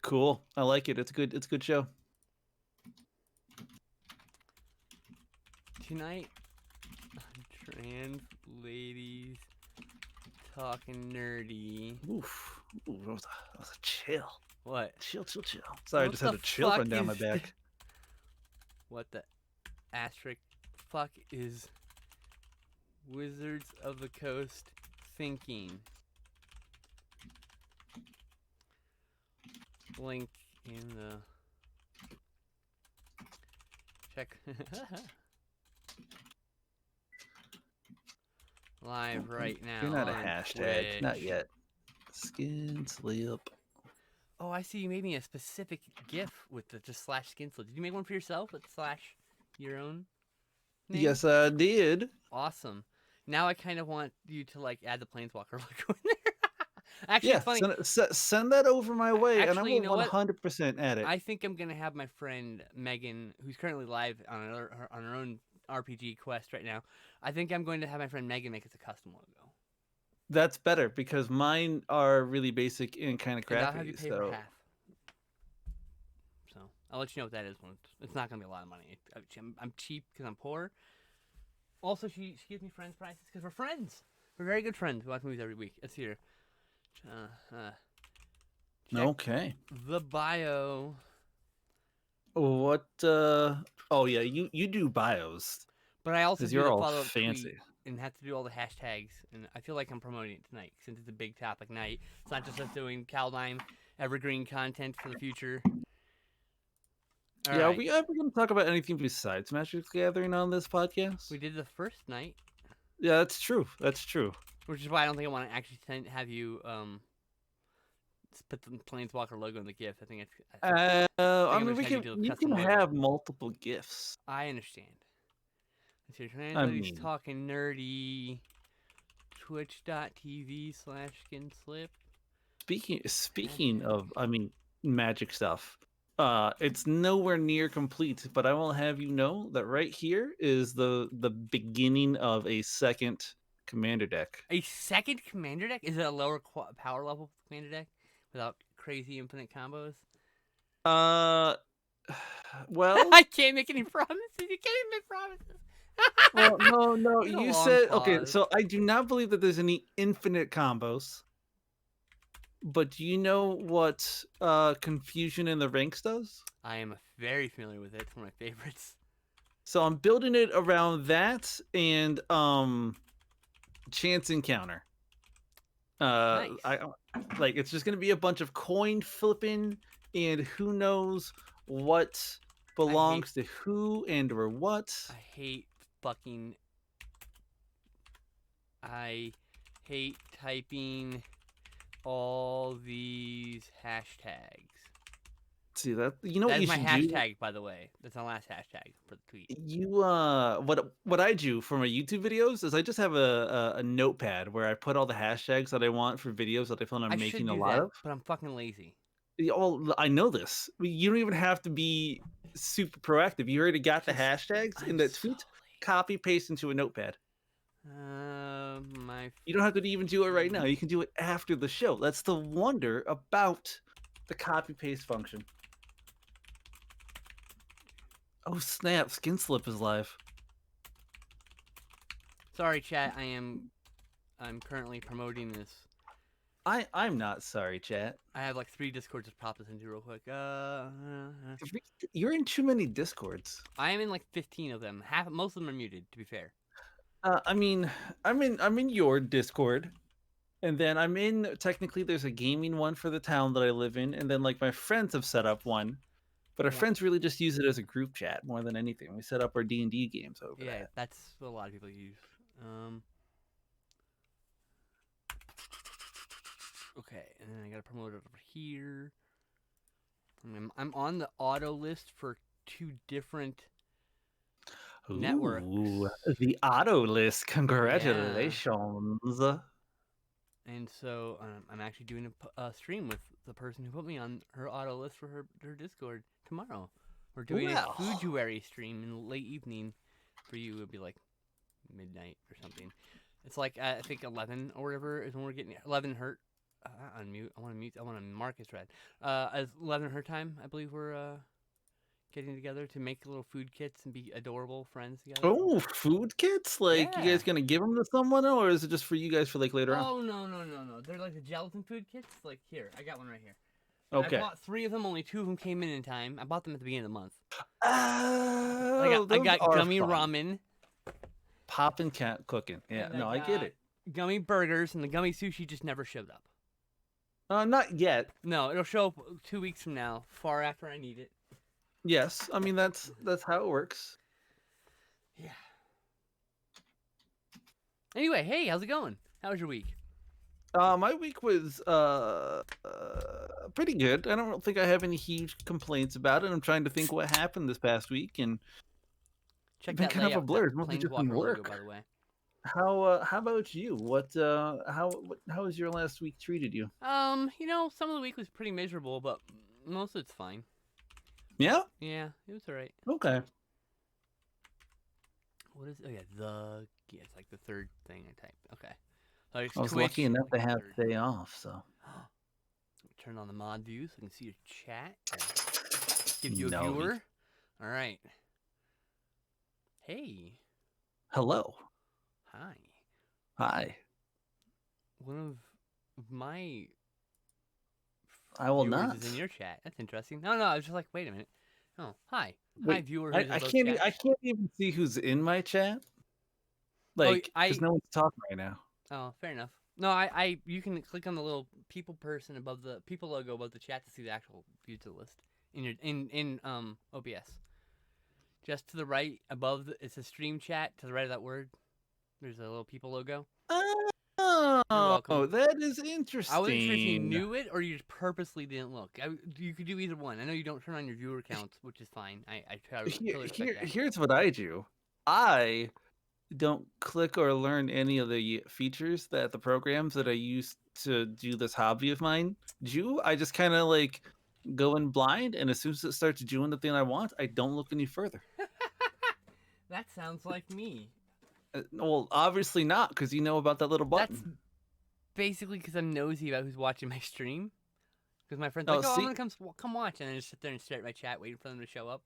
Cool. I like it. It's good. It's a good show. Tonight, trans ladies talking nerdy. Oof. Ooh, that was a chill. What? Chill. Sorry, I What just the had a chill fuck run down my is? back. What the asterisk fuck is Wizards of the Coast thinking? Link in the check. Live right now. You're not a on hashtag. Twitch. Not yet. Skin slip. Oh, I see. You made me a specific GIF with the just slash skin slip. Did you make one for yourself with slash your own name? Yes, I did. Awesome. Now I kind of want you to like add the planeswalker logo in there. Actually, Yeah, it's funny. send that over my way, and I Actually, will you know what? 100% add it. I think I'm gonna have my friend Megan, who's currently live on her own RPG quest right now. I think I'm going to have my friend Megan make us a custom logo. That's better because mine are really basic and kind of And I'll crappy. have you pay So for half. So I'll let you know what that is. It's not gonna be a lot of money. I'm cheap because I'm poor. Also, she gives me friends prices because we're friends. We're very good friends. We watch movies every week. It's here. Check okay. the bio. What? Oh yeah, you do bios But I also because do you're the all follow-up fancy. tweet and have to do all the hashtags. And I feel like I'm promoting it tonight since it's a big topic night. It's not just us doing Kaldheim evergreen content for the future. All Yeah, right. are we ever going to talk about anything besides Magic the Gathering on this podcast? We did the first night. Yeah, that's true. That's true. Which is why I don't think I want to actually have you put the Planeswalker logo in the GIF. I think it's. I I'm mean, just have you do a you custom can logo. have multiple gifts. I understand. Let's see, I Translator's mean- talking nerdy. Twitch.tv/skinslip. Speaking of, I mean, magic stuff. It's nowhere near complete, but I will have you know that right here is the beginning of a second commander deck. A second commander deck? Is it a lower power level commander deck without crazy infinite combos? Well, I can't make any promises. You can't even make promises. well, no. There's a You long said okay. pause. So I do not believe that there's any infinite combos. But do you know what Confusion in the Ranks does? I am very familiar with it. It's one of my favorites. So I'm building it around that and Chance Encounter. Nice. I like it's just gonna be a bunch of coin flipping, and who knows what belongs to who and or what. I hate typing all these hashtags. See that you know what That you is my should hashtag, by the way. That's my last hashtag for the tweet. You what I do for my YouTube videos is I just have a notepad where I put all the hashtags that I want for videos that I feel I'm I should making a do lot that, of. but I'm fucking lazy. Oh, I know this. You don't even have to be super proactive. You already got the hashtags in that tweet. Copy paste into a notepad. You don't have to even do it right now. You can do it after the show. That's the wonder about the copy paste function. Oh snap! Skin Slip is live. Sorry, chat. I'm currently promoting this. I'm not sorry, chat. I have like 3 Discords to pop this into real quick. You're in too many Discords. I am in like 15 of them. Most of them are muted, to be fair. I mean, I'm in your Discord, and then I'm in. Technically, there's a gaming one for the town that I live in, and then like my friends have set up one, but our friends really just use it as a group chat more than anything. We set up our D&D games over Yeah, that. that's what a lot of people use. Okay, and then I gotta promote it over here. I'm on the auto list for 2 different networks. The auto list. Congratulations. Yeah. And so I'm actually doing a stream with the person who put me on her auto list for her Discord tomorrow. We're doing a Fujuary stream in the late evening. For you, it would be like midnight or something. It's like I think 11 or whatever is when we're getting 11 Hurt Unmute. I want to mute. I want to mark as read. As 11 her time, I believe we're getting together to make little food kits and be adorable friends together. Oh, food kits? Like, you Yeah. guys gonna give them to someone, or is it just for you guys for like later on? Oh no! They're like the gelatin food kits. Like here, I got one right here. I Okay. bought 3 of them. Only 2 of them came in time. I bought them at the beginning of the month. Oh, I those got are gummy fun. ramen. Poppin' cat cooking. Yeah, And no, I get got it. gummy burgers, and the gummy sushi just never showed up. Not yet. No, it'll show up 2 weeks from now, far after I need it. Yes, I mean that's how it works. Yeah. Anyway, hey, how's it going? How was your week? My week was pretty good. I don't think I have any huge complaints about it. I'm trying to think what happened this past week, and Check been that kind of a layout, blur. that It's mostly just been Planeswalker logo, work. by the way. How about you? How has your last week treated you? Some of the week was pretty miserable, but most of it's fine. Yeah. Yeah, it was alright. Okay. What is? Oh yeah, it's like the third thing I typed. Okay. I was lucky enough to have today off, so. Turn on the mod view so I can see your chat. Give you a No. viewer. All right. Hey. Hello. Hi. Hi. One of my I will viewers not. is in your chat. That's interesting. No, I was just like, wait a minute. Oh, hi. Wait, Hi, viewer. I can't. I can't even see who's in my chat. Like, because no one's talking right now. Oh, fair enough. No, you can click on the little people person above the people logo above the chat to see the actual view to the list in your in OBS. Just to the right above it's a stream chat to the right of that word. There's a little people logo. Oh, You're welcome. that is interesting. I wasn't sure if you knew it or you just purposely didn't look. You could do either one. I know you don't turn on your viewer counts, which is fine. I totally respect that. Here's what I do. I don't click or learn any of the features that the programs that I use to do this hobby of mine do. I just kind of like go in blind, and as soon as it starts doing the thing I want, I don't look any further. That sounds like me. Well, obviously not, because you know about that little button. That's basically because I'm nosy about who's watching my stream. Because my friend's like, I'm gonna come watch, and I just sit there and stare at my chat, waiting for them to show up.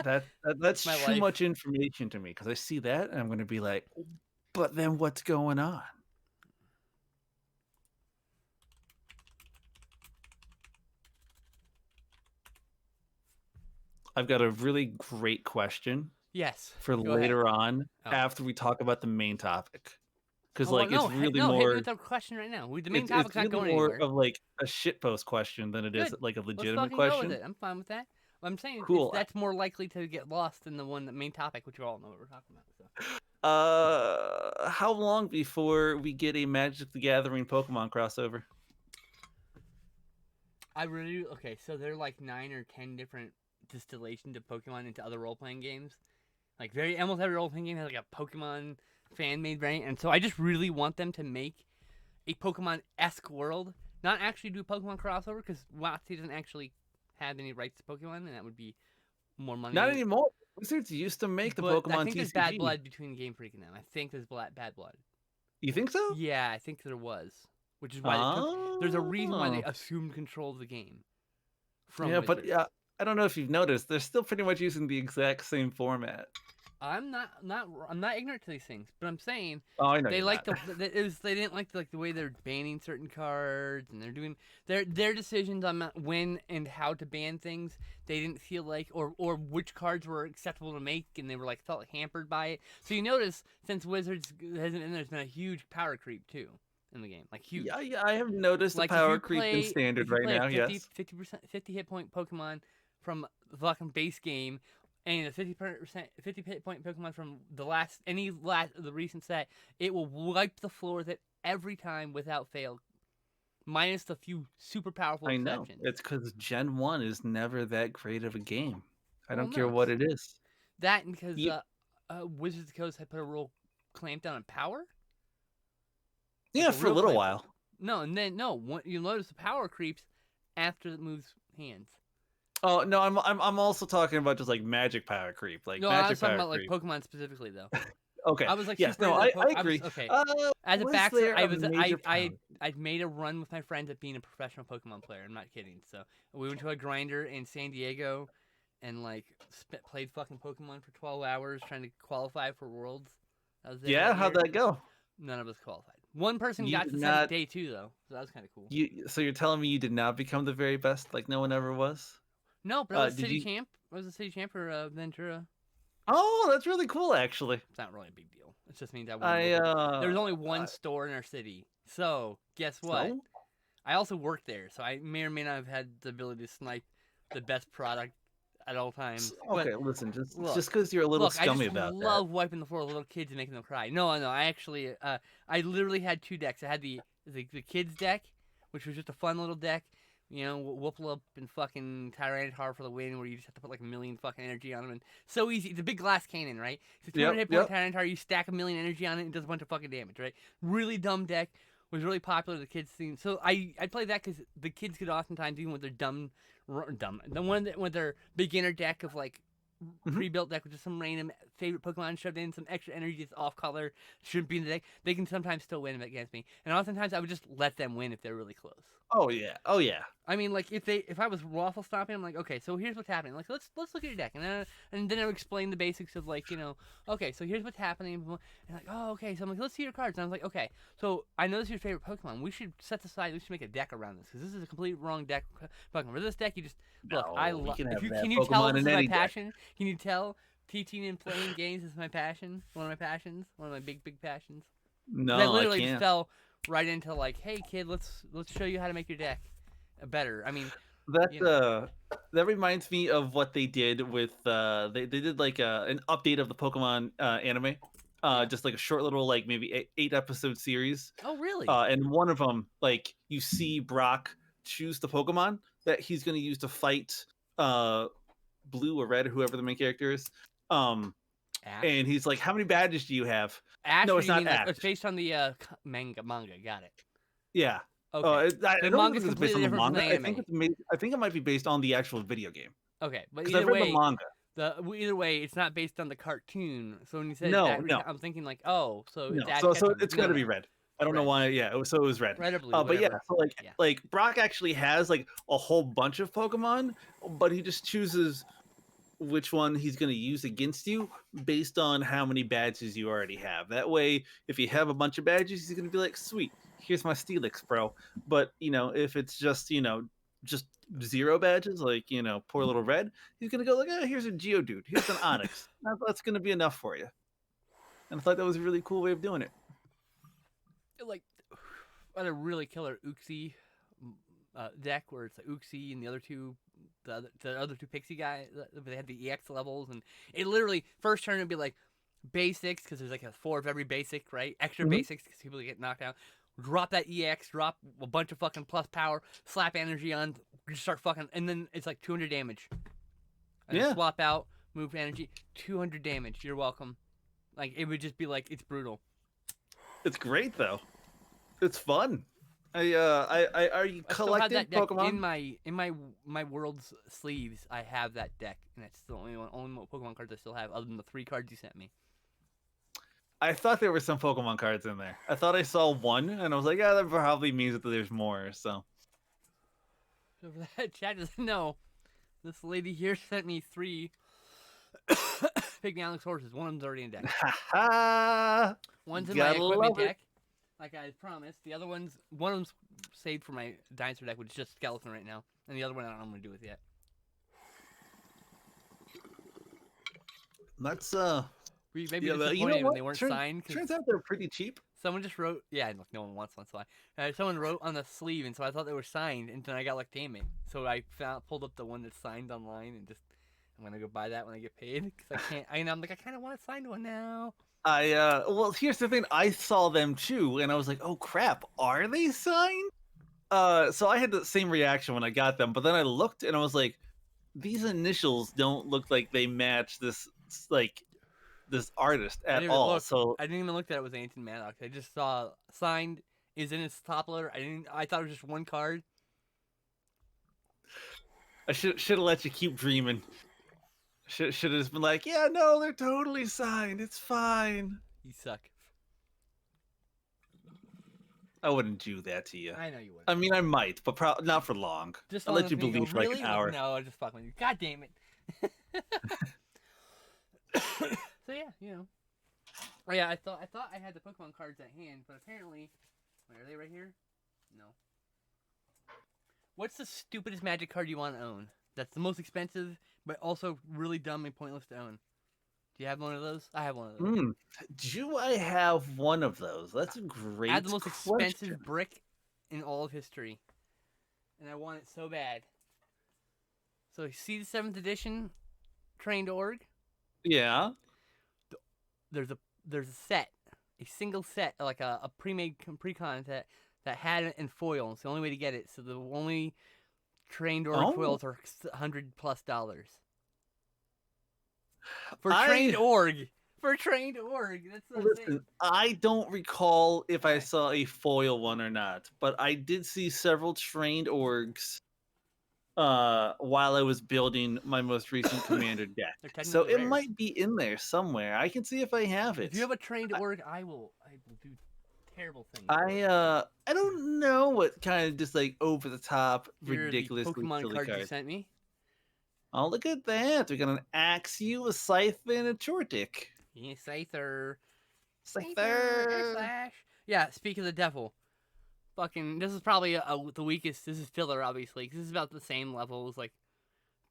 That's too much information to me, because I see that and I'm gonna be like, but then what's going on? I've got a really great question. Yes. For later on, after we talk about the main topic, because it's really more. Hit me with the question right now. The main topic's not going anywhere. It's more of like a shitpost question than it is like a legitimate question. Go with it. I'm fine with that. I'm saying that's more likely to get lost than the main topic, which you all know what we're talking about. So. How long before we get a Magic the Gathering Pokemon crossover? So there are like 9 or 10 different distillations of Pokemon into other role-playing games. Like almost every role-playing game has like a Pokemon fan-made variant, and so I just really want them to make a Pokemon-esque world, not actually do a Pokemon crossover, because WotC doesn't actually have any rights to Pokemon, and that would be more money. Not anymore. Wizards used to make the Pokemon I think TCG. there's bad blood between Game Freak and them. I think there's bad blood. You think so? Yeah, I think there was, which is why there's a reason why they assumed control of the game. Wizards. But I don't know if you've noticed, they're still pretty much using the exact same format. I'm not ignorant to these things, but I'm saying I know they they didn't like the way they're banning certain cards, and they're doing their decisions on when and how to ban things. They didn't feel like or which cards were acceptable to make, and they were felt hampered by it. So you notice since Wizards hasn't been there's been a huge power creep too in the game, huge. Yeah, I have noticed the power creep in standard right now. 50 hit point Pokemon from the fucking base game. And a 50 hit point Pokemon from the recent set, it will wipe the floor with it every time without fail, minus the few super powerful exceptions. I know. It's because Gen 1 is never that great of a game. I don't care what it is. That and because Wizards of the Coast had put a real clamp down on power. Yeah, for a little while. No, and then you'll notice the power creeps after it moves hands. Oh no, I'm also talking about just Magic power creep, No, Magic I was talking about creep. Pokemon specifically though. Okay. I was like Yes. super No, into the I I was agree. okay. Uh, As a was backstory, there a major pound? I'd made a run with my friends at being a professional Pokemon player. I'm not kidding. So we went to a grinder in San Diego, and like played fucking Pokemon for 12 hours trying to qualify for Worlds. I was there Yeah. that How'd year. that go? None of us qualified. One person You got did to second not. day two though, so that was kind of cool. So you're telling me you did not become the very best, like no one ever was? No, but I was Did city you? champ. I was a city champ for Ventura. Oh, that's really cool, actually. It's not really a big deal. It just means I won I local. There was only one store in our city, so guess what? so I also worked there, so I may or may not have had the ability to snipe the best product at all times. But okay. Listen, just look, because you're a little look, I scummy just about that. love wiping the floor with little kids and making them cry. No, no, I actually, I literally had two decks. I had the kids deck, which was just a fun little deck. You know, whoop up and fucking Tyranitar for the win, where you just have to put like a million fucking energy on them, and so easy. It's a big glass cannon, right? It's a 200 Yep. hit point Yep. Tyranitar. You stack a million energy on it, and it does a bunch of fucking damage, right? Really dumb deck. Was really popular. The kids seen. So I played that because the kids could oftentimes, even with their dumb, the one that with their beginner deck of like Mhm. pre-built deck with just some random favorite Pokemon shoved in, some extra energy that's off color, shouldn't be in the deck. They can sometimes still win against me, and oftentimes I would just let them win if they're really close. Oh yeah. Oh yeah. I mean, like if I was waffle stopping, I'm like, okay, so here's what's happening. Like let's look at your deck, and then I would explain the basics of like okay, so here's what's happening, and like oh okay, so I'm like let's see your cards, and I was like okay, so I know this is your favorite Pokemon. We should set aside. We should make a deck around this because this is a completely wrong deck Pokemon. For this deck, you just look. I No, you love. can If have you that can you tell Pokemon this in is my any deck. passion? Can you tell teaching and playing games is my passion? One of my passions. One of my big passions. Because I No, I literally just can't. fell right into like, hey kid, let's show you how to make your deck better. I mean, That you know. that reminds me of what they did with they did like an update of the Pokemon anime. Yeah. Just like a short little like maybe eight episode series. Oh, really? And one of them, like you see Brock choose the Pokemon that he's going to use to fight uh Blue or Red, whoever the main character is. Um, Ash? and he's like, "How many badges do you have?" Ash, No, or it's you not mean like Ash. it's based on the manga? Got it. Yeah. Okay. I The don't manga's think it's based completely on the different from the manga. anime. I think it might be based on the actual video game Okay, but because I've either read the way, manga. it's not based on the cartoon. So when you said No, that, no, I'm thinking like, oh, so it's no. Ash So Ketchum. it's got No, to be no, red. I don't know red, why. Yeah, so it was red. red or blue, But yeah, whatever. so Yeah. like Brock actually has like a whole bunch of Pokemon, but he just chooses which one he's going to use against you based on how many badges you already have. That way, if you have a bunch of badges, he's going to be like, "Sweet, here's my Steelix, bro." But if it's just just zero badges, like poor little Red, he's going to go like, "Here's a Geodude, here's an Onyx. That's going to be enough for you." And I thought that was a really cool way of doing it. Like, I had a really killer Uxie deck where it's like Uxie and the other two Pixie guys. They had the EX levels, and it literally first turn would be like basics because there's like a 4 of every basic, right? Extra Mhm. basics because people get knocked out. Drop that EX, drop a bunch of fucking plus power, slap energy on, just start fucking, and then it's like 200 damage. And then Yeah, swap out, move energy, 200 damage. You're welcome. Like it would just be like it's brutal. it's great though. It's fun. Are you I still have collecting that deck Pokemon? in my world's sleeves. I have that deck, and it's the only Pokemon cards I still have, other than the 3 cards you sent me. I thought there were some Pokemon cards in there. I thought I saw one, and I was like, "Yeah, that probably means that there's more." So, So for that, chat doesn't know. This lady here sent me 3 Pygmy horses. One of them's already in deck. ha! One's in my Gotta equipment love it. deck, like I promised. The other one of them's saved for my dinosaur deck, which is just skeleton right now, and the other one I don't know what I'm gonna do with yet. That's Maybe yeah, but you know disappointed when what? they weren't signed because Turns out they're pretty cheap. someone just wrote. Yeah, look, no one wants one, so someone wrote on the sleeve, and so I thought they were signed, and then I got like, damn it. So I pulled up the one that's signed online, and just I'm gonna go buy that when I get paid because I can't. I'm like I kind of want a signed one now. Well, here's the thing. I saw them too, and I was like, "Oh crap, are they signed?" So I had the same reaction when I got them, but then I looked and I was like, "These initials don't look like they match like this artist I at didn't even all." look. So I didn't even look that it was Ancient Maddox. I just saw signed is in its top loader. I thought it was just one card. I should have let you keep dreaming. Should have just been like, "Yeah, no, they're totally signed. It's fine." You suck. I wouldn't do that to you. I know you I wouldn't. mean, I might, but not for long. Just I'll long let enough you for me to go, believe for like an really? hour. No, I just fucking with you. God damn it. So yeah, you know. Oh yeah, I thought I had the Pokemon cards at hand, but apparently, wait, are they right here? No. What's the stupidest Magic card you want to own? That's the most expensive, but also really dumb and pointless to own. Do you have one of those? I have one of those. Hmm. Do I have one of those? That's a I had the great most question. expensive brick in all of history, and I want it so bad. So you see the 7th edition trained org? Yeah. There's a set, a single set, like a pre-made pre-con that had it in foil. It's the only way to get it. So the only trained org Oh, foils are $100+ for trained I org. For trained org, that's what I'm saying. listen. I don't recall if I Okay. saw a foil one or not, but I did see several trained orgs while I was building my most recent commander deck. They're So technically it rares. might be in there somewhere. I can see if I have If it. you have a trained I org, I will do terrible things for I it. uh I don't know what kind of just like over the top, Here are the ridiculously Pokemon silly cards you cards. sent me. Oh, look at that. We got an Axew, a Scythe, and a Chortic. Yeah, Scyther. Scyther, Scyther! Slash. Yeah, speak of the devil. Fucking, this is probably the weakest. This is filler, obviously, because this is about the same level as, like,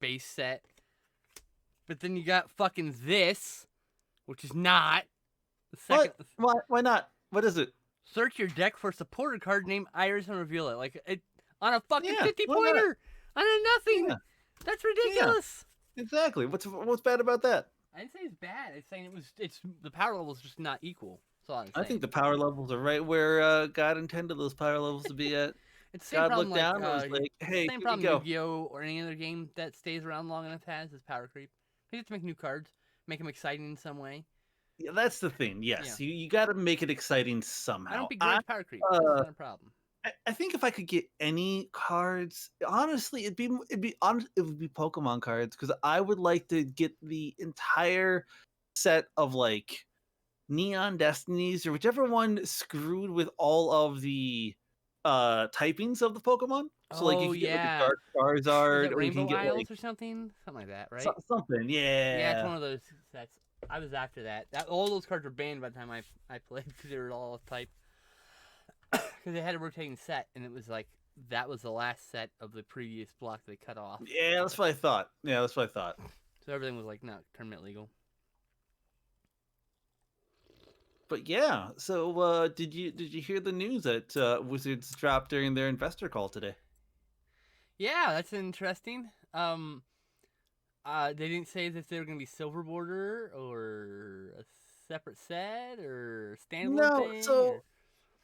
base set. But then you got fucking this, which is not. The second. What? Why not? What is it? Search your deck for a supporter card named Iris and reveal it. Like, it on a fucking Yeah, 50 why not? pointer! On a nothing! Yeah, That's yeah, ridiculous! exactly. What's bad about that? I didn't say it's bad. I'm saying it's the power level is just not equal. That's all I'm I saying. think the power levels are right where God intended those power levels to be at. It's the same God problem looked like down and was like, it's the "Hey, same here we problem go." Yu-Gi-Oh or any other game that stays around long enough has is power creep. You have to make new cards, make them exciting in some way. Yeah, that's the thing. Yeah, Yes, you got to make it exciting I don't somehow. begrudge power creep. It's Uh, not a problem. I think if I could get any cards, honestly, it would be Pokemon cards because I would like to get the entire set of like Neon Destinies or whichever one screwed with all of the typings of the Pokemon. So like you Oh can get like a yeah, Dark was Charizard it or you can Rainbow get like Isles or something? Something like that, right? something. Yeah, it's Yeah. one of those sets. I was after that. All those cards were banned by the time I played because they were all type. Because they had a rotating set, and it was like that was the last set of the previous block they cut off. Yeah, that's what I thought. Yeah, that's what I thought. So everything was like not tournament legal. But yeah, so did you hear the news that Wizards dropped during their investor call today? Yeah, that's interesting. They didn't say if they were gonna be silver border or a separate set or standalone No, thing so or.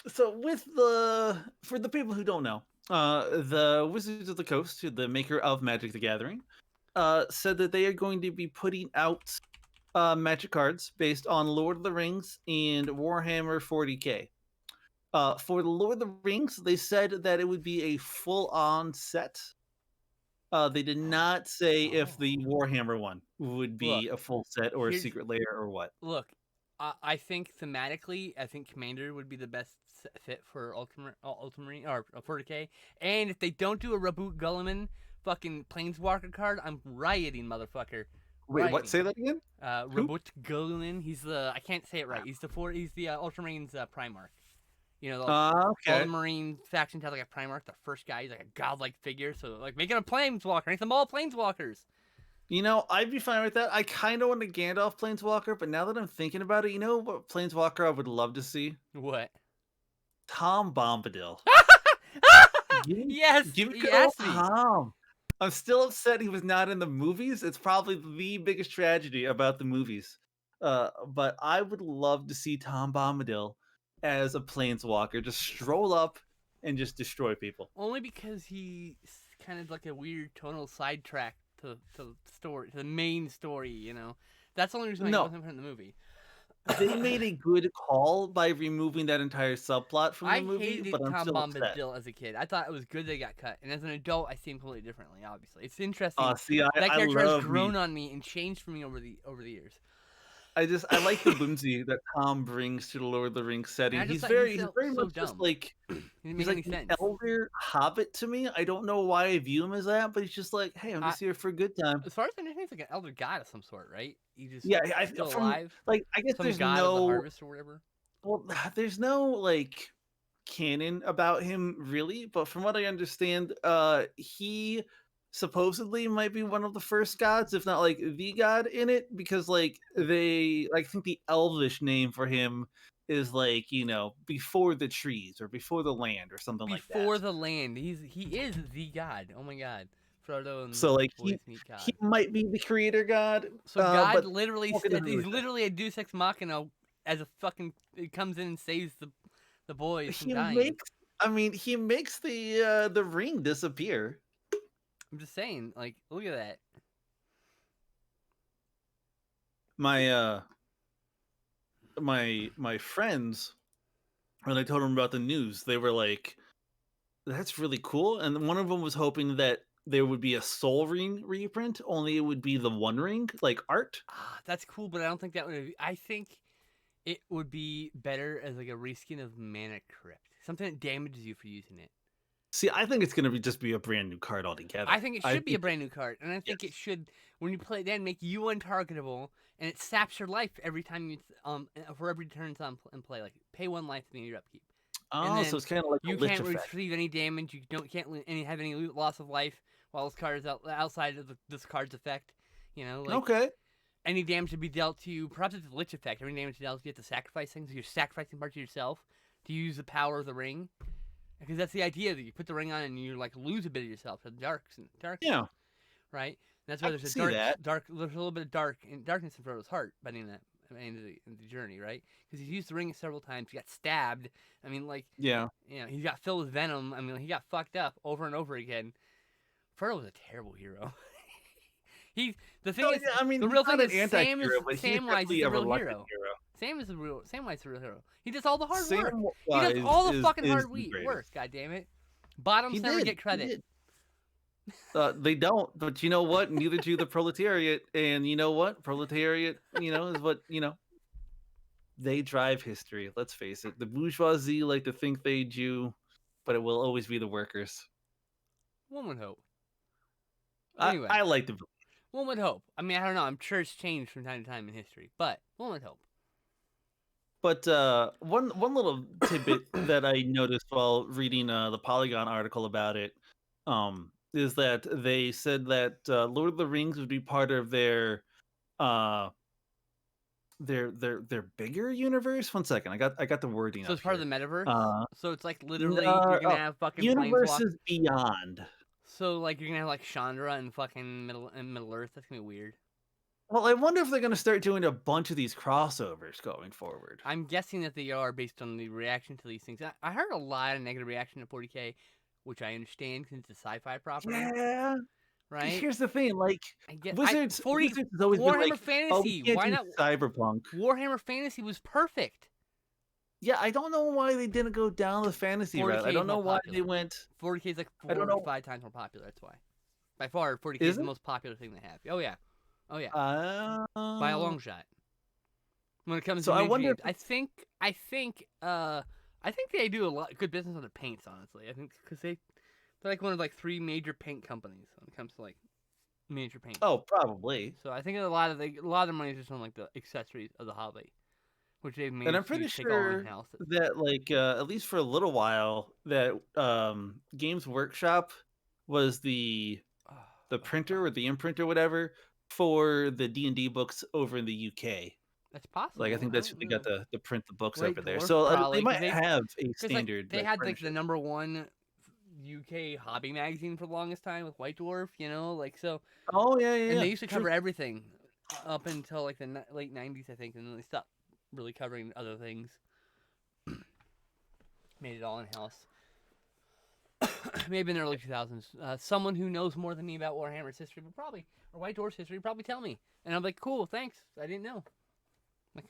so with the for the people who don't know, the Wizards of the Coast, the maker of Magic the Gathering, said that they are going to be putting out Magic cards based on Lord of the Rings and Warhammer 40K. For the Lord of the Rings, they said that it would be a full-on set. They did not say if the Oh, Warhammer one would look, be a full set or a here's secret layer or what. look. I think thematically, I think Commander would be the best fit for Ultramarine or 40K. And if they don't do a Raboot Gulliman fucking Planeswalker card, I'm rioting, motherfucker. Wait, what? Rioting. Say that again? Who? Raboot Gulliman. He's the I can't say it right. He's the Ultramarines Primarch. You know, all the Okay. Marine factions have like a Primarch. The first guy, he's like a godlike figure. So like making a Planeswalker, make them all Planeswalkers. I'd be fine with that. I kind of want a Gandalf Planeswalker, but now that I'm thinking about it, you know what Planeswalker I would love to see? What? Tom Bombadil. Give me, Yes, give me he good old asked me. Tom. I'm still upset he was not in the movies. It's probably the biggest tragedy about the movies. But I would love to see Tom Bombadil as a planeswalker, just stroll up and just destroy people. Only because he's kind of like a weird tonal sidetrack to the main story. You know, that's the only reason why he No, wasn't in the movie. they made a good call by removing that entire subplot from the I movie, but hated I'm Tom still upset. Bombadil as a kid. I thought it was good they got cut, and as an adult, I see him completely differently. Obviously, it's interesting See, that I character has love me. grown on me and changed for me over the years. I like the whimsy that Tom brings to the Lord of the Rings And setting. I just He's thought he very felt so much just dumb. like It didn't he's make any like the sense. elder hobbit to me. I don't know why I view him as that, but he's just like, hey, I'm I, just here for a good time. as far as I understand, he's like an elder god of some sort, right? He just Yeah, still from alive, like I guess some there's god of the no harvest or whatever. well, there's no like canon about him really, but from what I understand, he supposedly might be one of the first gods, if not like the god in it, because like I think the elvish name for him is like, before the trees or before the land or something like Before that. the land, he is the god. Oh my god, Frodo and So the like boys meet he God. might be the creator god, So God but literally, Tolkien doesn't really he's literally a Deus Ex Machina as a fucking. He comes in and saves the boys say. from dying. He makes the ring disappear. I'm just saying, like, look at that. My my friends, when I told them about the news, they were like, "That's really cool." And one of them was hoping that there would be a Soul Ring reprint, only it would be the One Ring, like art. Ah, that's cool, but I don't think that would. I think it would be better as like a reskin of Mana Crypt, something that damages you for using it. See, I think it's gonna be just be a brand new card I altogether. think it I should be a think brand new card, and I think it yes. should, when you play it, then make you untargetable, and it saps your life every time you for every turn it's on and play. Like pay one life to be in your upkeep, and Oh, so then it's kind of like a you lich can't effect. receive any damage. You can't have any loss of life while this card is outside of this card's effect. Like Okay. any damage to be dealt to you. Perhaps it's a lich effect. Every damage dealt, you have to sacrifice things. So you're sacrificing parts of yourself to use the power of the ring. Because that's the idea that you put the ring on and you like lose a bit of yourself to the darkness, Yeah, right? And that's I why can there's a see that. there's a little bit of darkness in Frodo's heart by the end of the journey, right? Because he's used the ring several times. He got stabbed. I mean, like, Yeah. he got filled with venom. I mean, he got fucked up over and over again. Frodo was a terrible hero. he the thing No, is yeah, I mean, the he's real not thing an is anti-hero, but he's Samwise is definitely the a real reluctant hero. hero. Samwise is the real hero. He does all the hard work. He does Samwise all the is fucking hard the work. greatest. God damn it. Bottoms He never did. get He credit. did. They don't, but you know what? Neither do the proletariat, and you know what? Proletariat, is what they drive history. Let's face it. The bourgeoisie like to think they do, but it will always be the workers. One would hope. I Anyway, I like the one would hope. I mean, I don't know. I'm sure it's changed from time to time in history, but one would hope. But one little tidbit that I noticed while reading the Polygon article about it, is that they said that Lord of the Rings would be part of uh their bigger universe. One second, I got the wording So up it's part of the here. metaverse. Uh, So it's like literally you're gonna have fucking planeswalk. Universes beyond. So like you're gonna have like Chandra and fucking Middle Earth. That's gonna be weird. Well, I wonder if they're gonna start doing a bunch of these crossovers going forward. I'm guessing that they are based on the reaction to these things. I heard a lot of negative reaction to 40k, which I understand because it's a sci-fi property, Yeah. right? Here's the thing, like I get I Wizards 40 Wizards has always been Warhammer like, "Oh, we Fantasy. can't Why do not? cyberpunk." Warhammer Fantasy was perfect. Yeah, I don't know why they didn't go down the fantasy route. I 40k is don't more know why they popular. went 40k is like I don't 4 or know 5 times more popular. That's why. By far, 40k is is the it? most popular thing they have. Oh yeah, oh yeah, by a Uh, long shot. When it comes so to I major wonder games, if I think they do a lot good business on the paints. Honestly, I think because they're like one of like 3 major paint companies when it comes to like major paints. oh, probably. So I think a lot of the money is just on like the accessories of the hobby, which they've And I'm managed to pretty take all in sure house. that like at least for a little while that Games Workshop was the printer or the imprint or whatever for the D&D books over in the UK. That's Like I possible. think I that's don't they got know. the print the books White over there. Dwarf So they probably might have a because like standard they like had like the partnership. #1 UK hobby magazine for the longest time with White Dwarf, like so, Oh yeah, yeah, and yeah. they used to True. cover everything up until like the late '90s, I think, and then they stopped really covering other things. Made it all in house. Maybe in the early 2000s. Someone who knows more than me about Warhammer's history would probably, or White Dwarf's history, would probably tell me, and I'm like, cool, thanks, I didn't know. I'm like,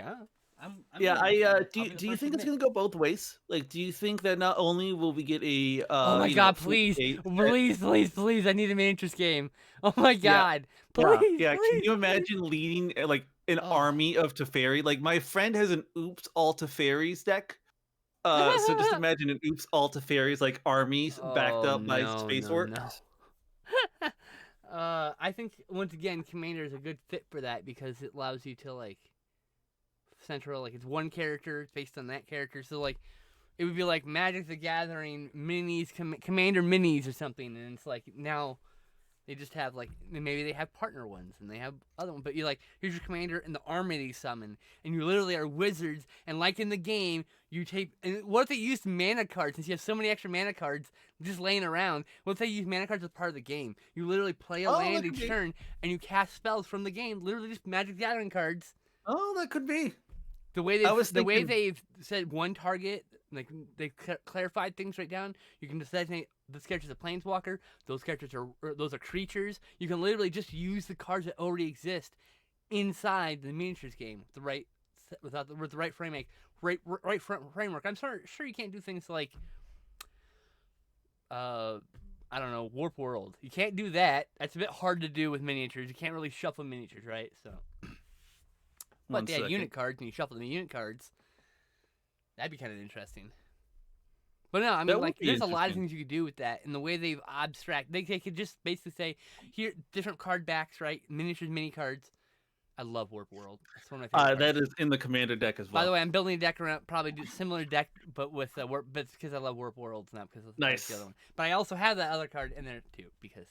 I'm Yeah, ignorant, and do I'll be the do you first to think it's admit. gonna go both ways? Like, do you think that not only will we get a Oh my god, please, 40K set? please, please, please! I need a miniatures game. Oh my Yeah, god, yeah, please, yeah. Can please, you please. imagine leading like an Oh. army of Teferi. Like my friend has an Oops all Teferis deck. So just imagine an Oops all Teferis like armies backed Oh up by no, space no, no. orcs. I think once again, Commander is a good fit for that because it allows you to like central like it's one character it's based on that character. So like it would be like Magic the Gathering minis, Commander minis or something, and it's like now they just have like maybe they have partner ones and they have other ones, but you're like here's your commander and the army they summon, and you literally are wizards. And like in the game, you take. And what if they used mana cards? Since you have so many extra mana cards just laying around, what if they use mana cards as part of the game? You literally play a Oh, land that could each be. turn, and you cast spells from the game. Literally just Magic the Gathering cards. Oh, that could be. The way I was thinking. they've said one target, like they clarified things right down. You can designate this character's a planeswalker. Those characters those are creatures. You can literally just use the cards that already exist inside the miniatures game with the right with the right framework. Framework. I'm sure you can't do things like I don't know, Warp World. You can't do that. That's a bit hard to do with miniatures. You can't really shuffle miniatures, right? So, but One they had second. unit cards, and you shuffle the unit cards. That'd be kind of interesting. But no, I mean, That would like, be there's a lot of interesting. things you could do with that, and the way they've they could just basically say, here, different card backs, right? Miniatures, mini cards. I love Warp World. It's one of my favorite That cards. is in the commander deck as By the well. way, I'm building a deck around probably do similar deck, but with Warp. But it's because I love Warp Worlds, not because of the other Nice. one. But I also have that other card in there too because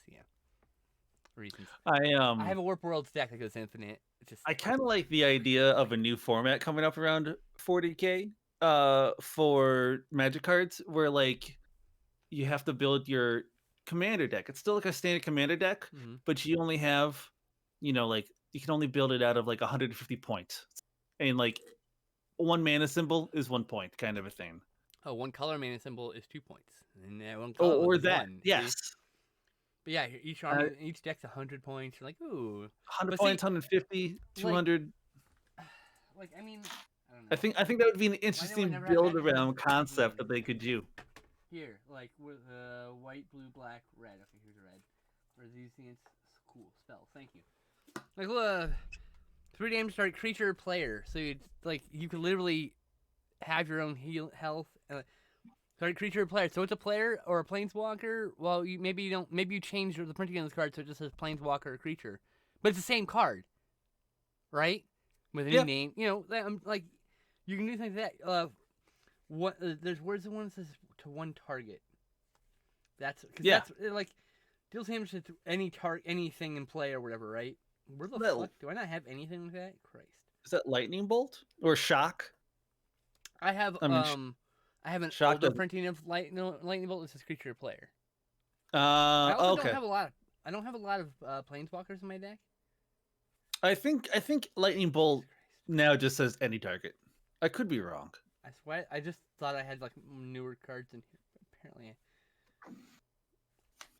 reasons. I I have a Warp Worlds deck that goes infinite. It's just I kind of like the idea of a new format coming up around 40K for Magic cards where like you have to build your commander deck. It's still like a standard commander deck, mm-hmm. but you only have, like you can only build it out of like 150 points. And like one mana symbol is 1 point kind of a thing. Oh, one color mana symbol is 2 points, and one color Or was that. one. See? Yes. But yeah, each deck's 100 points. You're like, ooh. 100 But see, points, 150, like, 200. I mean, I don't I know. think that would be an Why do I interesting never have build Magic cards around in the concept game? that they could do. Here, like with white, blue, black, red. Okay, here's red. Where's these things? Cool spells. Thank you. Like, look, 3 damage start creature or player. So you could literally have your own health. Target creature or player. So it's a player or a planeswalker. Well, maybe you don't. Maybe you change the printing on this card so it just says planeswalker or creature, but it's the same card, right? With a new Yeah. name. Like you can do things like that. Where's the one that says to one target? That's because Yeah. that's like deals damage to anything in play or whatever, right? Where the That, fuck do I not have anything like that? Christ. is that lightning bolt or shock? I have I mean, I have an shock older doesn't. printing of lightning bolt that says creature or player. I also don't Okay. have a lot. I don't have a lot of planeswalkers in my deck. I think lightning bolt now just says any target. I could be wrong. I swear, I just thought I had like newer cards in here. Apparently,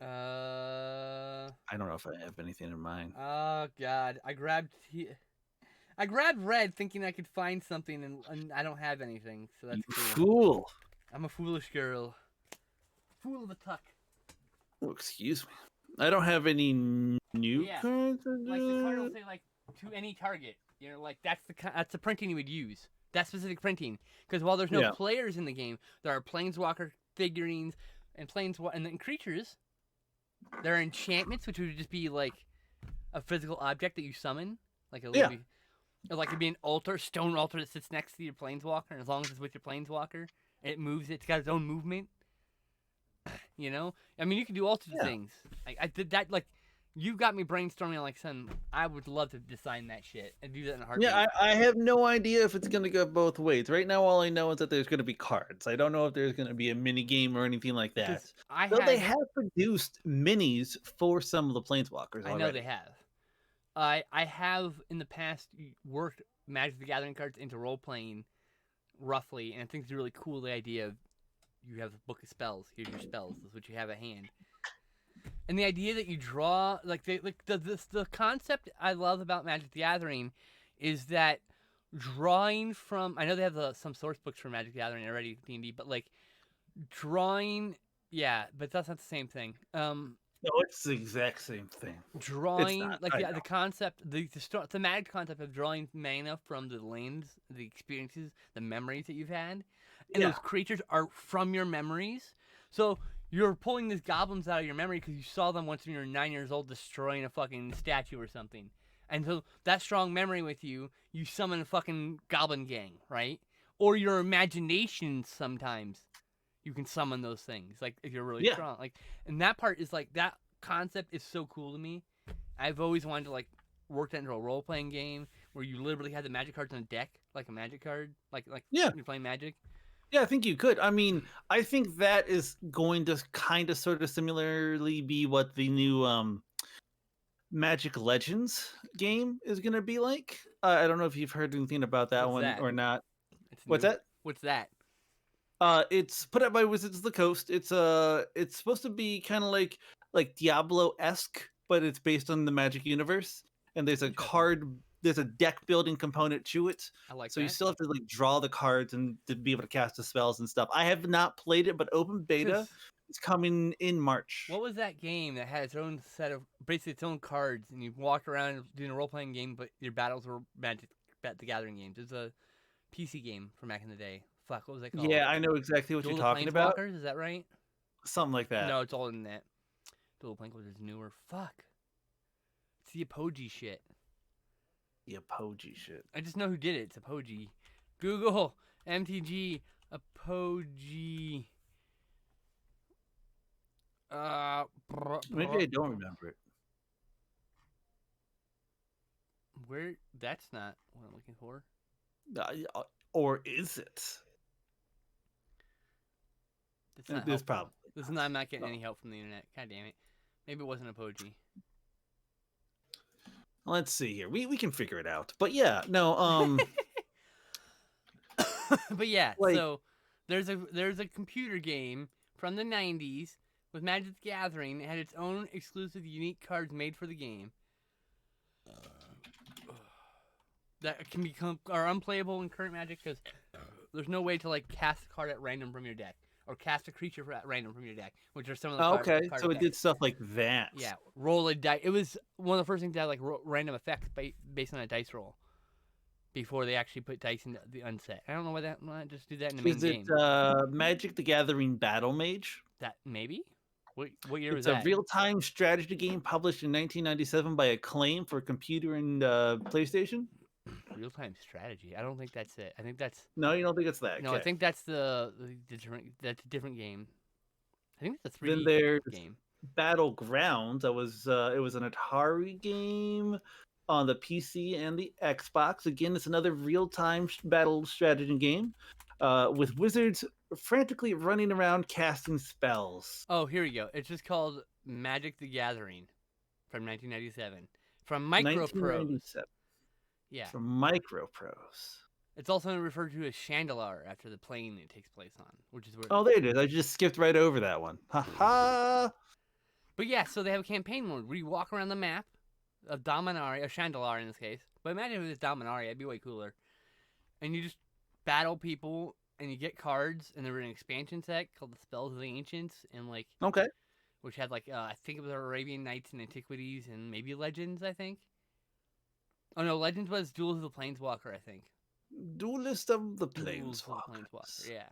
I don't know if I have anything in mind. oh god, I grabbed red thinking I could find something, and I don't have anything. So that's You cool. fool. I'm a foolish girl. Fool of a tuck. Oh, excuse me. I don't have any new Yeah, cards. like the card will say like to any target. Like that's the printing you would use. That specific printing, because while there's no players in the game, there are planeswalker figurines and and then creatures. There are enchantments, which would just be like a physical object that you summon, like it'd be an altar, stone altar that sits next to your planeswalker, and as long as it's with your planeswalker, it moves. It's got its own movement. I mean, you can do all sorts of things. I did that. Like, you got me brainstorming like some. I would love to design that shit and do that in a heartbeat. Yeah, I have no idea if it's going to go both ways. Right now, all I know is that there's going to be cards. I don't know if there's going to be a mini game or anything like that. They have produced minis for some of the planeswalkers already. I know they have. I have in the past worked Magic the Gathering cards into role playing, roughly, and I think it's really cool the idea of you have a book of spells. Here's your spells. This is what you have at hand. And the idea that you draw, the concept I love about Magic the Gathering is that drawing from, I know they have some source books for Magic the Gathering already, D&D, but like drawing, yeah, but that's not the same thing. No, it's the exact same thing. It's Drawing not. like I the know. concept, the thematic concept of drawing mana from the lands, the experiences, the memories that you've had, and Yeah. those creatures are from your memories. So you're pulling these goblins out of your memory because you saw them once when you were 9 years old destroying a fucking statue or something. And so that strong memory with you, you summon a fucking goblin gang, right? Or your imagination sometimes you can summon those things, like if you're really Yeah. strong. Like, and that part is like that concept is so cool to me. I've always wanted to like work that into a role playing game where you literally had the magic cards on a deck, like a magic card, like Yeah. you're playing Magic. Yeah, I think you could. I mean, I think that is going to kind of sort of similarly be what the new Magic Legends game is going to be like. I don't know if you've heard anything about that What's one that? or not. It's What's new. that? What's that? It's put out by Wizards of the Coast. It's supposed to be kind of like Diablo-esque, but it's based on the Magic universe. And Interesting. there's a deck building component to it. I like So you that. still have to like draw the cards and to be able to cast the spells and stuff. I have not played it, but open beta Cause is coming in March. what was that game that had its own set of basically its own cards, and you walked around doing a role playing game, but your battles were Magic the Gathering games. It was a PC game from back in the day. Fuck, what was that called? Yeah, I know exactly what you're Duel of the talking about. Planeswalkers, is that right? Something like that. No, it's older than that. Duel of the Planeswalkers is newer. Fuck. It's the Apogee shit. The Apogee shit. I just know who did it. It's Apogee. Google MTG Apogee. Maybe I don't remember it. Where? That's not what I'm looking for. Or is it? That's not It is helpful. probably. This is not. I'm not getting No. any help from the internet. God damn it. Maybe it wasn't Apogee. Let's see here. We can figure it out. But yeah, no, But yeah, like so there's a computer game from the 90s with Magic the Gathering. It had its own exclusive unique cards made for the game that can become are unplayable in current Magic because there's no way to like cast a card at random from your deck or cast a creature at random from your deck, which are some of the okay, card so it effects. did stuff like that. Yeah, roll a dice. It was one of the first things that had like random effects based on a dice roll before they actually put dice in the unset. I don't know why not just do that in the main Is it game. Magic the Gathering Battle Mage? That maybe. What year was It's a that? real-time strategy game published in 1997 by Acclaim for computer and PlayStation. Real time strategy. I don't think that's it. I think that's No, you don't think it's that? no. I Okay. think that's the different. That's a different game. I think it's a Then 3D there's game. Battlegrounds. It was an Atari game on the PC and the Xbox. Again, it's another real-time battle strategy game with wizards frantically running around casting spells. Oh, here we go. It's just called Magic the Gathering from 1997 from Microprose. 1997 Yeah. from Microprose. It's also referred to as Chandelar after the plane it takes place on, which is where. Oh, there it is. I just skipped right over that one. Ha ha! But yeah, so they have a campaign mode where you walk around the map of Dominaria, or Chandelar in this case. But imagine if it was Dominaria, it'd be way cooler. And you just battle people, and you get cards, and they're an expansion set called the Spells of the Ancients, and like, Okay. which had like, I think it was Arabian Nights and Antiquities, and maybe Legends, I think. Oh no, Legends was Duels of the Planeswalker, I think. Duelist of the Duels of the Planeswalkers. Planeswalker, yeah.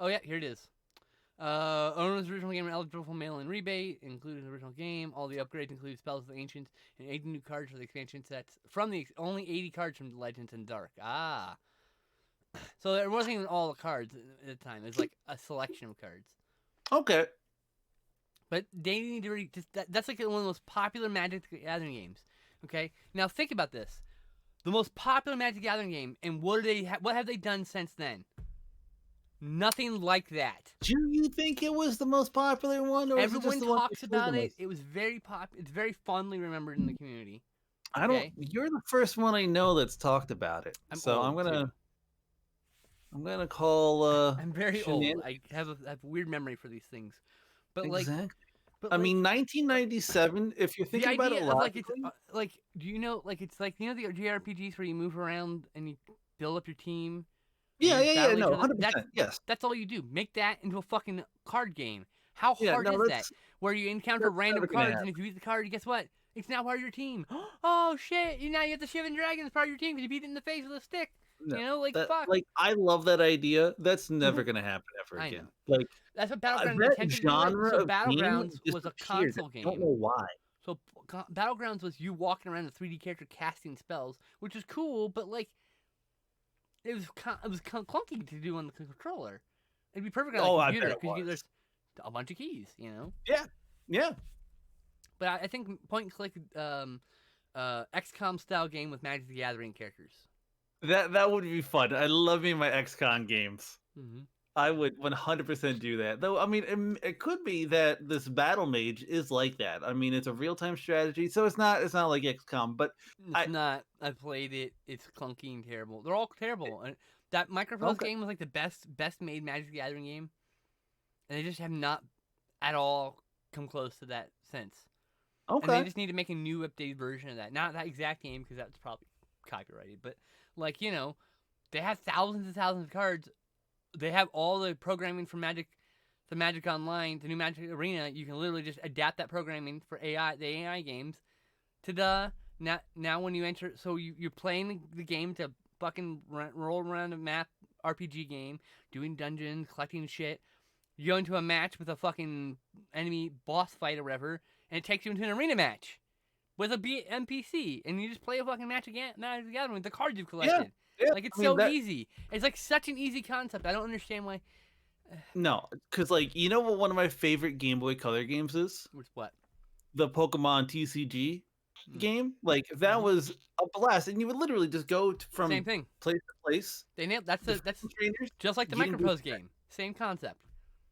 Oh yeah, here it is. Owner's original game eligible for mail-in rebate, including the original game. All the upgrades include Spells of the Ancients and 80 new cards for the expansion sets. From the only 80 cards from Legends and Dark. Ah, so there wasn't even all the cards at the time. It was like a selection of cards. Okay. But they need to that's like one of the most popular Magic the Gathering games. Okay, now think about this: the most popular Magic the Gathering game, and what have they done since then? Nothing like that. Do you think it was the most popular one, or Everyone is it just the one talks before the about it. most? It was very It's very fondly remembered in the community. I don't. Okay? You're the first one I know that's talked about it. I'm So old, too. I'm gonna call. I'm very old. I have a weird memory for these things. But Exactly. but I mean, 1997. If you're the thinking about it idea of like it's logically, like, do you know, like it's like, you know, the JRPGs where you move around and you build up your team. And yeah, you yeah, yeah. battle each No, other? 100%. Yes. That's all you do. Make that into a fucking card game. How Yeah, hard no, is that? Where you encounter that's random never gonna cards, happen. and if you beat the card, guess what? It's now part of your team. Oh shit! Now you have the Shivan Dragon as part of your team because you beat it in the face with a stick. No, Like that fuck. like, I love that idea. That's never gonna happen ever I know. again. Like, That's what Battlegrounds that attempted to do it. So genre of game Battlegrounds was a disappeared. console I don't game. know why. So Battlegrounds was you walking around a 3D character casting spells, which is cool, but like it was clunky to do on the controller. It'd be perfect on a Oh, I bet computer it because there's was. a bunch of keys. Yeah. Yeah. But I think point and click XCOM style game with Magic the Gathering characters. That would be fun. I love me my XCOM games. Mm-hmm. I would 100% do that. Though, I mean, it could be that this Battle Mage is like that. I mean, it's a real-time strategy, so it's not like XCOM, but It's I not. I played it. It's clunky and terrible. They're all terrible. And that Microprose okay. game was like the best made Magic the Gathering game, and they just have not at all come close to that since. And they Okay. just need to make a new updated version of that. Not that exact game because that's probably copyrighted, but like they have thousands and thousands of cards. They have all the programming for Magic, the Magic Online, the new Magic Arena. You can literally just adapt that programming for the AI games. To now when you enter, so you're playing the game to fucking roll around a map RPG game, doing dungeons, collecting shit. You go into a match with a fucking enemy boss fight or whatever, and it takes you into an arena match with a NPC, and you just play a fucking match again, Magic the Gathering with the cards you've Yeah. collected. Yeah. Like it's I mean, so that easy. It's like such an easy concept. I don't understand why. no, because like, you know what one of my favorite Game Boy Color games is? Which what? The Pokemon TCG Mm. game. Like, that Mm-hmm. was a blast, and you would literally just go Same from thing. place to place, They nailed that's defeating trainers, just like the getting good. Microprose game. Same concept.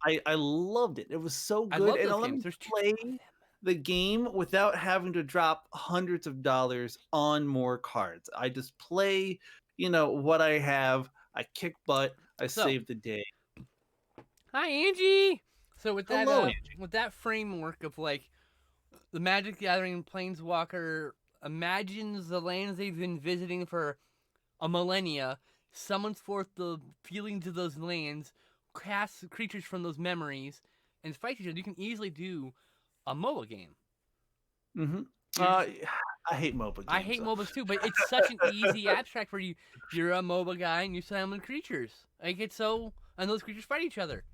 I loved it. It was so I good, love and those let games. me There's two play of them. the game without having to drop hundreds of dollars on more cards. I just play, what I have. I kick butt. I So, save the day. hi Angie. So Hello, Andy. with that framework of like the Magic the Gathering Planeswalker imagines the lands they've been visiting for a millennia, summons forth the feelings of those lands, casts creatures from those memories, and fights each other. You can easily do a MOBA game. Mm-hmm. You're I hate MOBA games. I hate MOBAs too, but it's such an easy abstract for you. You're a MOBA guy and you summon creatures. Like it's so, and those creatures fight each other.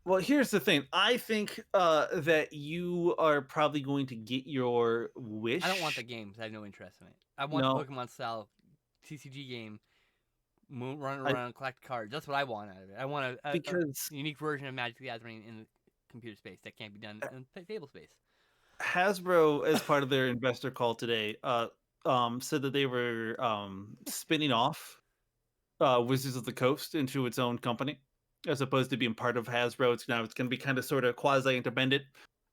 Well, here's the thing. I think that you are probably going to get your wish. I don't want the games. I have no interest in it. I want the No, Pokemon style TCG game. Run I, around and collect cards. That's what I want out of it. I want a because unique version of Magic the Gathering in the computer space that can't be done in table space. Hasbro, as part of their investor call today, said that they were spinning off Wizards of the Coast into its own company, as opposed to being part of Hasbro. It's going to be kind of sort of quasi independent,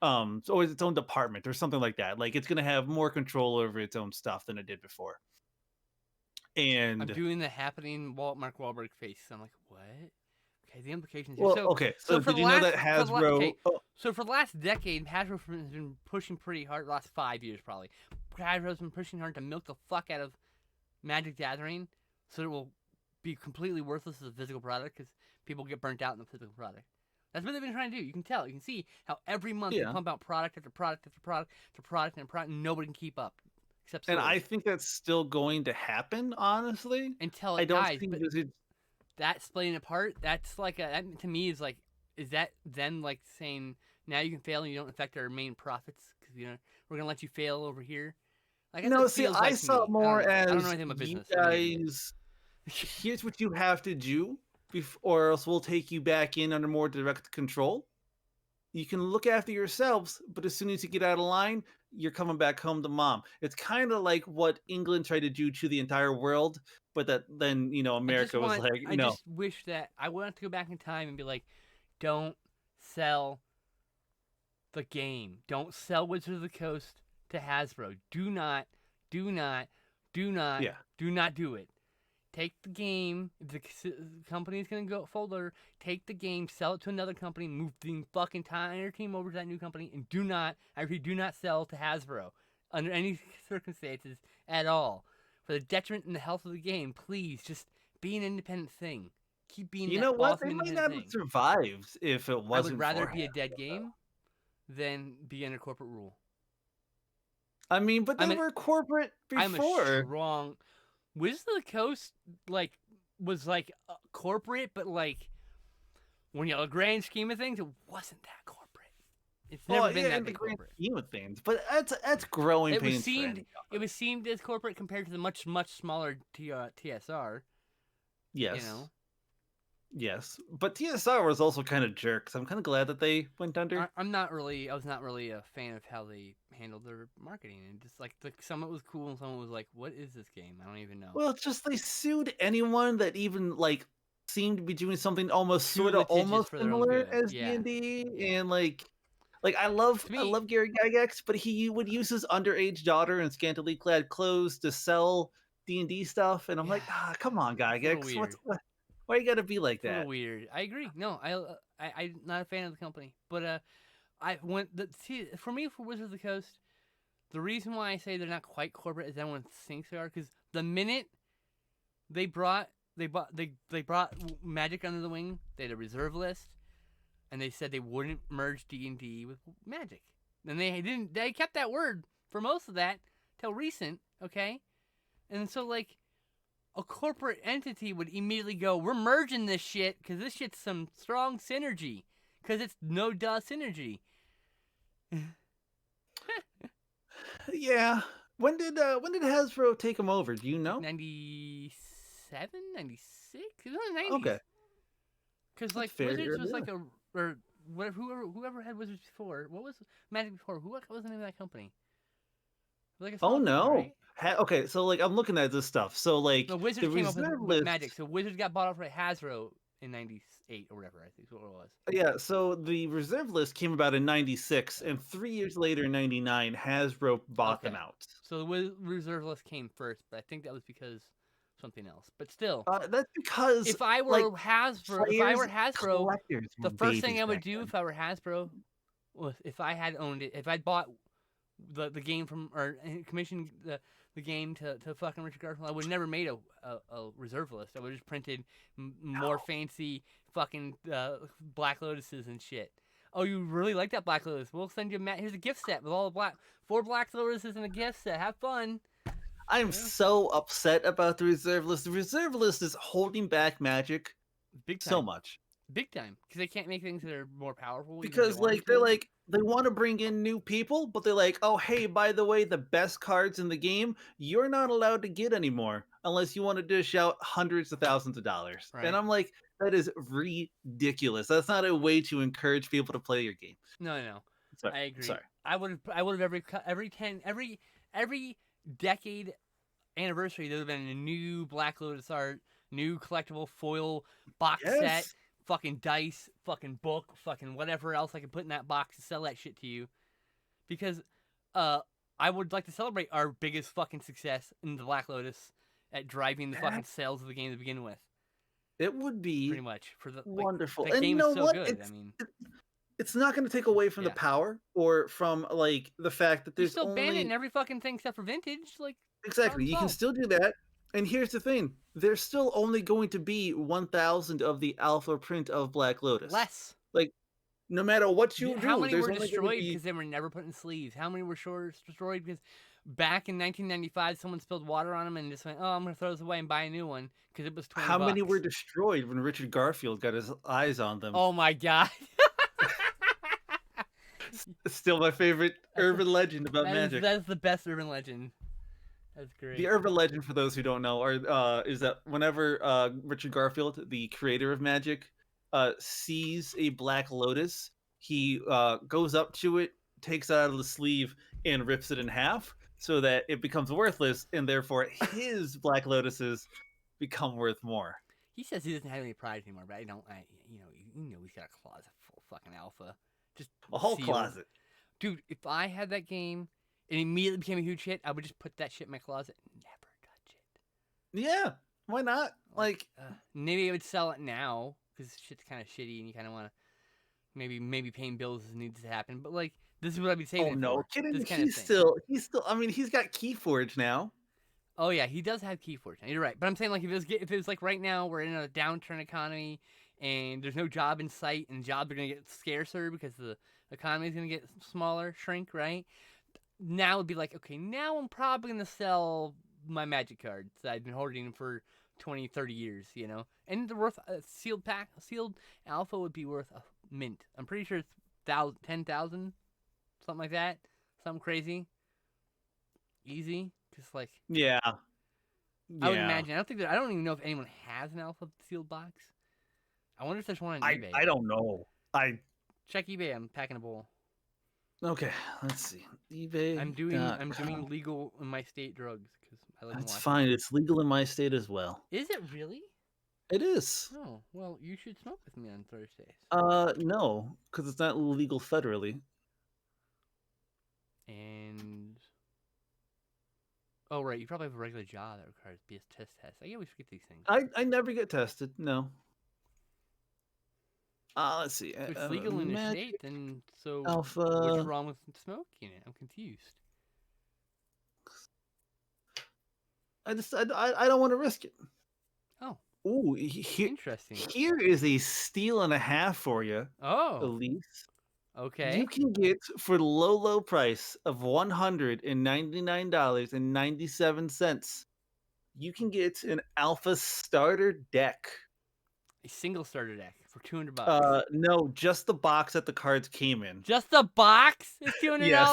so it's its own department or something like that. Like, it's going to have more control over its own stuff than it did before. I'm And doing the happening Mark Wahlberg face. I'm like, what? Okay, the implications. well, So, okay. so So for did the you know last, that Hasbro? okay, so for the last decade, Hasbro has been pushing pretty hard. Last 5 years, probably. Hasbro's been pushing hard to milk the fuck out of Magic the Gathering, so it will be completely worthless as a physical product because people get burnt out in the physical product. That's what they've been trying to do. You can tell. You can see how every month they Yeah. pump out product after product after product after product and product, and nobody can keep up except And stores I think that's still going to happen. Honestly, until I it don't dies. see But Wizards. that splitting apart, that's like that to me is like, is that then like saying now you can fail and you don't affect our main profits because we're gonna let you fail over here? Like that's what No, it see, feels I like to saw it me. more I don't know as anything about you business. I'm an idiot. guys. Here's what you have to do, or else we'll take you back in under more direct control. You can look after yourselves, but as soon as you get out of line, you're coming back home to mom. It's kind of like what England tried to do to the entire world, but that then America was like, I no. just wish that I want to go back in time and be like, don't sell the game. Don't sell Wizards of the Coast to Hasbro. Do not, do not, do not, Yeah. do not do it. Take the game. If the company's gonna go folder, take the game, sell it to another company, move the fucking entire team over to that new company, and do not, I repeat, do not sell to Hasbro under any circumstances at all. For the detriment and the health of the game, please just be an independent thing. keep being You that know what? awesome They might independent not have thing. survived if it I would wasn't rather for be a him. dead game than be under corporate rule. I mean, but they I'm a were corporate I'm a before. strong Wizards of the Coast like was like corporate, but like when you the grand scheme of things, it wasn't that corporate. It's never Well, been yeah, that in the big grand corporate. scheme of things, but that's growing It was pains for seemed any it company. was seemed as corporate compared to the much smaller TSR. You Yes, know, yes, but TSR was also kind of jerks. I'm kind of glad that they went under. I'm not really. I was not really a fan of how they handled their marketing, and just like some of it was cool, and some of it was like, "What is this game? I don't even know." Well, it's just they sued anyone that even like seemed to be doing something almost Too sort of litigious almost for their own similar good. as Yeah, D&D, yeah. and like To I me, love Gary Gygax, but he would use his underage daughter in scantily clad clothes to sell D&D stuff, and I'm yeah, like, ah, come on, it's a little Gygax, weird. why you gotta be like It's a little that? weird. I agree. No, I'm not a fan of the company, but I went the see for me for Wizards of the Coast. The reason why I say they're not quite corporate is everyone thinks they are because the minute they brought Magic under the wing, they had a reserve list, and they said they wouldn't merge D&D with Magic. And they didn't. They kept that word for most of that till recent. Okay, and so like a corporate entity would immediately go, "We're merging this shit because this shit's some strong synergy because it's no duh synergy." Yeah. When did Hasbro take him over? Do you Like know? 97, 96? It was in the 90s. Okay, Because that's like fair. Wizards was Yeah. like a or whoever had Wizards before. What was Magic before? What was the name of that company? It was like a Oh small company, no. right? Okay, so like I'm looking at this stuff. So like No, the Wizards came up reserve with Magic. list. So Wizards got bought off by Hasbro in '98 or whatever. I think is what it was. Yeah, so the reserve list came about in '96, and 3 years later, in '99, Hasbro bought them Okay. out. So the reserve list came first, but I think that was because something else. But still, That's because like If I players, were Hasbro, collectors were the first thing babies I would back do then. if I were Hasbro was if I had owned it, if I'd bought the game from or commissioned the game to fucking Richard Garfield, I would never made a reserve list. I would just printed more fancy fucking Black Lotuses and shit. Oh, you really like that Black Lotus? We'll send you here's a gift set with all the four Black Lotuses and a gift set. Have fun. I'm Yeah, so upset about the reserve list. The reserve list is holding back Magic big so time, much. big time. Because they can't make things that are more powerful, even if they Because wanted like they're to. like they want to bring in new people, but they're like, oh hey, by the way, the best cards in the game you're not allowed to get anymore unless you want to dish out hundreds of thousands of dollars. And Right? I'm like, that is ridiculous. That's not a way to encourage people to play your game. No, no, Sorry, I agree. sorry. I would have every decade anniversary there would have been a new Black Lotus art, new collectible foil box set, Yes. fucking dice, fucking book, fucking whatever else I could put in that box to sell that shit to you. Because uh I would like to celebrate our biggest fucking success in the Black Lotus at driving the That fucking sales of the game to begin with. it would Pretty be much. For the like wonderful. that And you game is know so what? good. I mean, It's not going to take away from the yeah. power or from like the fact that You there's still ban it in only every fucking thing except for vintage, like exactly. problem You can solved. still do that. And here's the thing: there's still only going to be 1,000 of the alpha print of Black Lotus. Less. Like, no matter what you How do, many there's were only going to destroyed be because they were never put in sleeves? How many were destroyed because back in 1995 someone spilled water on them and just went, "Oh, I'm gonna throw this away and buy a new one because it was 20 how many were bucks." destroyed when Richard Garfield got his eyes on them? Oh my god. It's still my favorite That's a, urban legend about magic. that is the best urban legend. That's The great. urban legend, for those who don't know, is that whenever Richard Garfield, the creator of magic, sees a black lotus, he goes up to it, takes it out of the sleeve, and rips it in half so that it becomes worthless, and therefore his black lotuses become worth more. He says he doesn't have any pride anymore, but I don't. You know, he's got a closet full of fucking alpha, just A whole sealed. closet. Dude, if I had that game and immediately became a huge hit, I would just put that shit in my closet and never touch it. Yeah, why not? Like, Maybe I would sell it now because shit's kind of shitty and you kind of want to maybe paying bills needs to happen. But like, this is what I'd be oh saving it no, for. kidding. This kind of He's thing. still, he's still. I mean, he's got Keyforge now. Oh yeah, he does have keyforge. You're right, but I'm saying like if it was like right now we're in a downturn economy and there's no job in sight and jobs are gonna get scarcer because the economy is gonna get smaller, shrink, right? Now would be like, okay, now I'm probably gonna sell my magic cards that I've been hoarding for 20, 30 years, and they're worth sealed alpha would be worth a mint. I'm pretty sure it's 10,000, something like that, something crazy, easy, because like. Yeah, I would yeah. imagine. I don't even know if anyone has an alpha sealed box. I wonder if there's one on eBay. I don't know. I Check eBay. I'm packing a bowl. Okay. Let's see. I'm eBay.com. doing legal in my state drugs because I live in That's Washington. fine. It's legal in my state as well. Is it really? It is. Oh well, you should smoke with me on Thursdays. No, because it's not legal federally. And oh right, you probably have a regular job that requires BS test. I always forget these things. I never get tested. No. Let's see. If it's legal in your Magic state, then so what's Alpha. wrong with smoking it? I'm confused. I don't want to risk it. Oh, Ooh, here interesting. here is a steal and a half for you, Oh, Elise. You okay. can get for the low price of $199.97. You can get an Alpha starter deck. A single starter deck for $200. No, just the box that the cards came in. Just the box is Yes,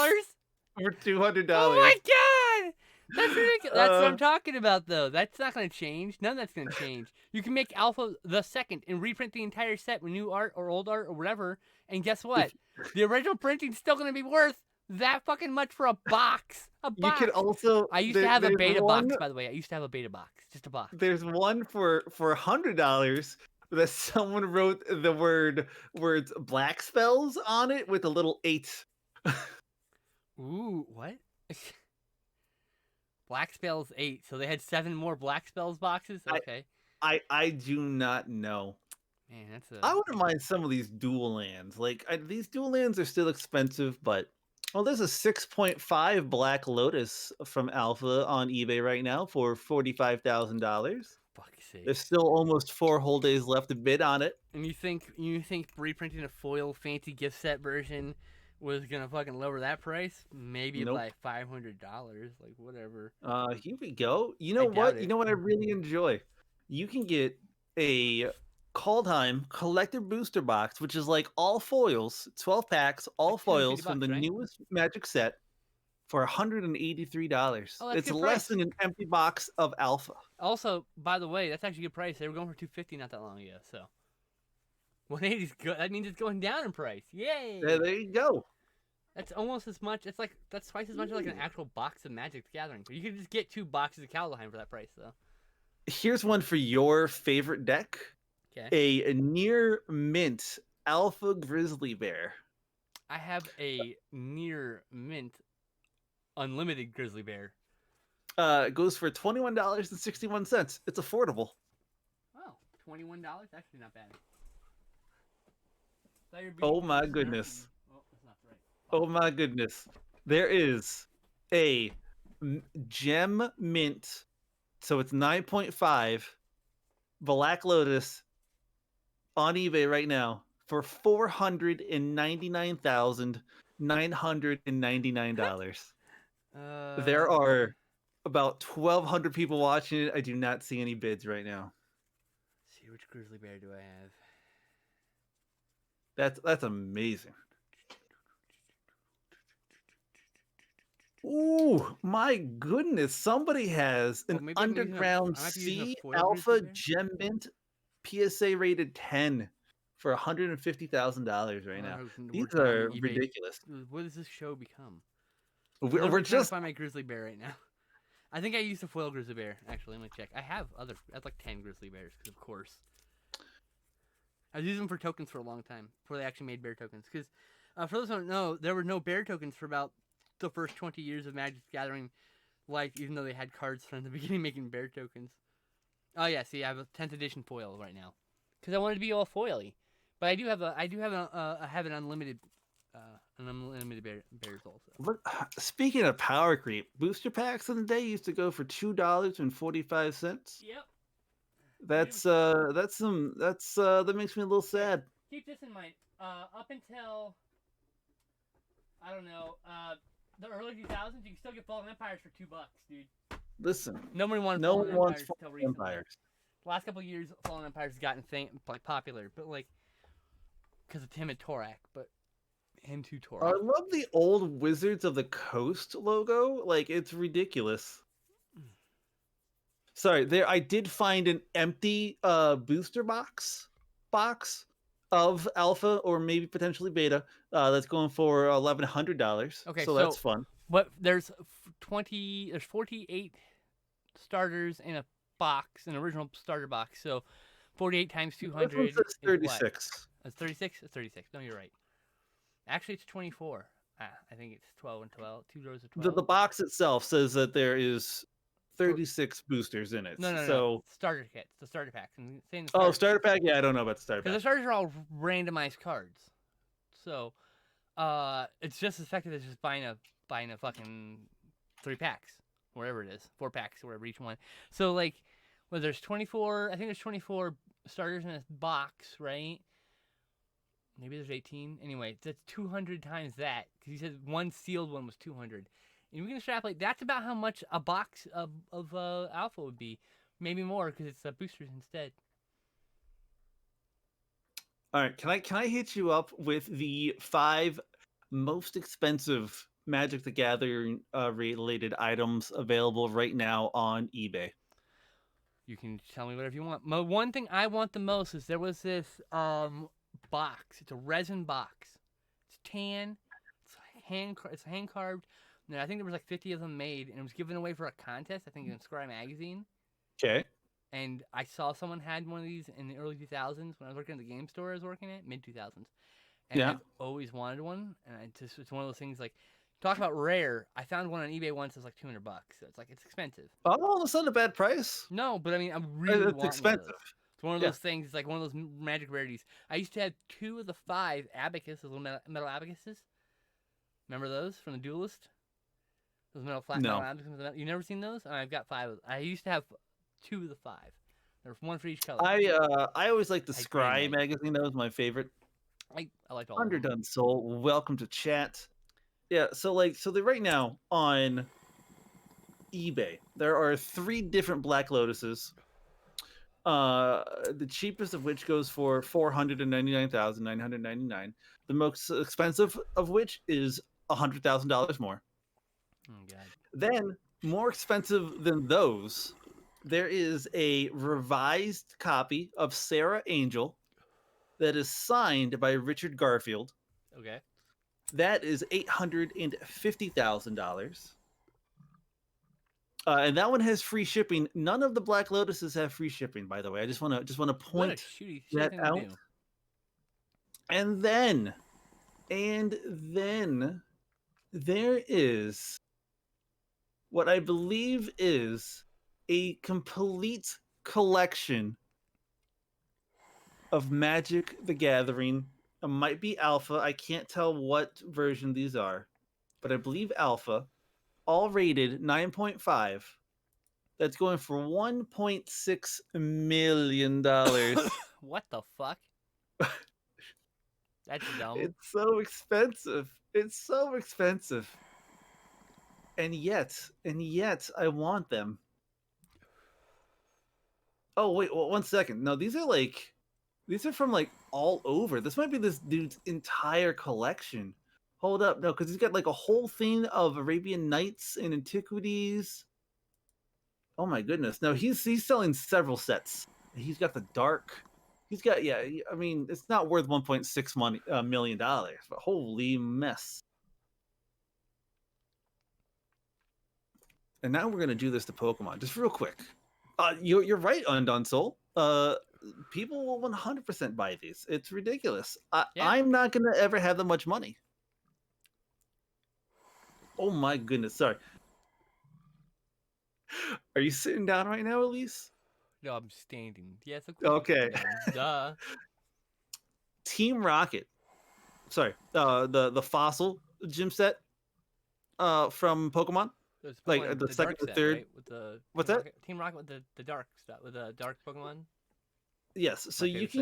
$200. for $200. Oh my god, that's ridiculous. That's what Uh, I'm talking about, though. That's not gonna change. None of that's gonna change. You can make Alpha the second and reprint the entire set with new art or old art or whatever. And guess what? if The original printing's still gonna be worth that fucking much for a box. A you box. can also I used to have a there's beta one box, by the way. I used to have a beta box, just a box. there's one for $100 that someone wrote the words black spells on it with a little 8. Ooh, what? Black Spells 8. So they had 7 more Black Spells boxes? I Okay. I do not know. Man, that's a. I wouldn't mind some of these dual lands. Like these dual lands are still expensive, but there's a 6.5 Black Lotus from Alpha on eBay right now for $45,000. Fuck's There's sakes. still almost 4 whole days left to bid on it. And you think reprinting a foil fancy gift set version was gonna fucking lower that price? Maybe Nope. by $500, like whatever. Here we go. You I know doubt what? You it. know what I really enjoy? You can get a Kaldheim collector booster box, which is like all foils, 12 packs, all Like 250 foils from the bucks, right? newest Magic set for $183. Oh, that's a It's good less price. than an empty box of Alpha. Also, by the way, that's actually a good price. They were going for $250 not that long ago, so 180 is good. That means it's going down in price. Yay! There you go. That's almost as much. It's like that's twice as much as like an Ooh. actual box of Magic the Gathering. But you could just get 2 boxes of Kaldheim for that price, though. Here's one for your favorite deck. Okay. A near mint Alpha Grizzly Bear. I have a near mint unlimited Grizzly Bear. It goes for $21.61. It's affordable. Oh, $21? Actually, not bad. Oh my goodness. Oh, that's not right. Oh my goodness. There is a gem mint. So it's 9.5 Black Lotus on eBay right now for $499,999. There are about 1,200 people watching it. I do not see any bids right now. See, which Grizzly Bear do I have? That's amazing. Ooh, my goodness. Somebody has an maybe I'm using Underground I might be using a C foil Alpha Grizzly Bear? Gem Mint PSA rated 10 for $150,000 right now. These are ridiculous. What does this show become? We're Trying to just find my Grizzly Bear right now. I think I used a foil Grizzly Bear. Actually, let me check. I have like 10 Grizzly Bears, because of course. I was using them for tokens for a long time before they actually made bear tokens. Because for those who don't know, there were no bear tokens for about the first 20 years of Magic the Gathering. Like, even though they had cards from the beginning making bear tokens. Oh yeah, see, I have a 10th edition foil right now because I wanted to be all foily. But I have an unlimited and unlimited bears also. Look, speaking of power creep, booster packs in the day used to go for $2.45. Yep. That makes me a little sad. Keep this in mind. Up until I don't know, the early 2000s, you can still get Fallen Empires for $2, dude. Listen, Nobody wanted no Fallen one wants Empires until Fallen recently. Empires. The last couple of years, Fallen Empires has gotten popular, but like because of Tim and Torak, but him too Torak. I love the old Wizards of the Coast logo. Like, it's ridiculous. Sorry, there I did find an empty booster box of alpha or maybe potentially beta that's going for $1,100. Okay, so that's fun. But there's 48 starters in a box, an original starter box. So 48 times 200 This one says is 36. That's 36. It's 36. No, you're right. Actually, it's 24. I think it's 12 and 12. 2 rows of 12. The box itself says that there is 36 boosters in it. No. Starter kits, the starter packs. Starter pack? Yeah, I don't know about the starter pack. Because the starters are all randomized cards. So it's just as effective as just buying a fucking 3 packs, wherever it is, 4 packs, wherever each one. So like, well, there's 24. I think there's 24 starters in this box, right? Maybe there's 18. Anyway, that's 200 times that. Because he said one sealed one was 200. And we can extrapolate. That's about how much a box of alpha would be. Maybe more because it's boosters instead. All right, can I hit you up with the 5 most expensive Magic the Gathering related items available right now on eBay? You can tell me whatever you want. One thing I want the most is there was this box. It's a resin box. It's tan. It's hand carved. And I think there was like 50 of them made, and it was given away for a contest. I think in Scry magazine. Okay. And I saw someone had one of these in the early 2000s when I was working at the game store. I was working at mid 2000s, and I've always wanted one. And it's one of those things like talk about rare. I found one on eBay once. It's like $200. So it's expensive. Oh, that's not a bad price. No, but I mean, I'm really it's expensive. It's one of those things. It's like one of those magic rarities. I used to have 2 of the 5 abacuses, those little metal abacuses. Remember those from the Duelist? Those metal abacuses. You never seen those? I've got 5. I used to have 2 of the 5. There's one for each color. I always liked the Scry magazine. That was my favorite. I liked all of them. Underdone Soul. Welcome to chat. Yeah, so right now on eBay, there are 3 different Black Lotuses. The cheapest of which goes for $499,999. The most expensive of which is $100,000 more. Oh God. Then, more expensive than those, there is a revised copy of Sarah Angel that is signed by Richard Garfield. Okay. That is $850,000. And that one has free shipping. None of the Black Lotuses have free shipping, by the way. I just want to point that out. And then there is what I believe is a complete collection of Magic the Gathering. It might be alpha. I can't tell what version these are, but I believe alpha. All rated 9.5. That's going for $1.6 million. What the fuck? That's dumb. It's so expensive. It's so expensive. And yet I want them. Oh wait, well, 1 second. No, these are from like all over. This might be this dude's entire collection. Hold up, no, because he's got like a whole thing of Arabian Nights and antiquities. Oh my goodness! No, he's selling several sets. He's got the dark. He's got I mean, it's not worth $1.6 million, but holy mess! And now we're gonna do this to Pokemon just real quick. You're right, Undone Soul. People will 100% buy these. It's ridiculous. I'm not gonna ever have that much money. Oh my goodness, sorry. Are you sitting down right now, Elise? No, I'm standing. Yes, of course. Okay. Duh. Team Rocket the fossil gym set from Pokemon, There's like Pokemon the the second dark or set, third. right? With the What's that? Team Rocket with the dark stuff with the dark Pokemon. Yes, so My favorite set.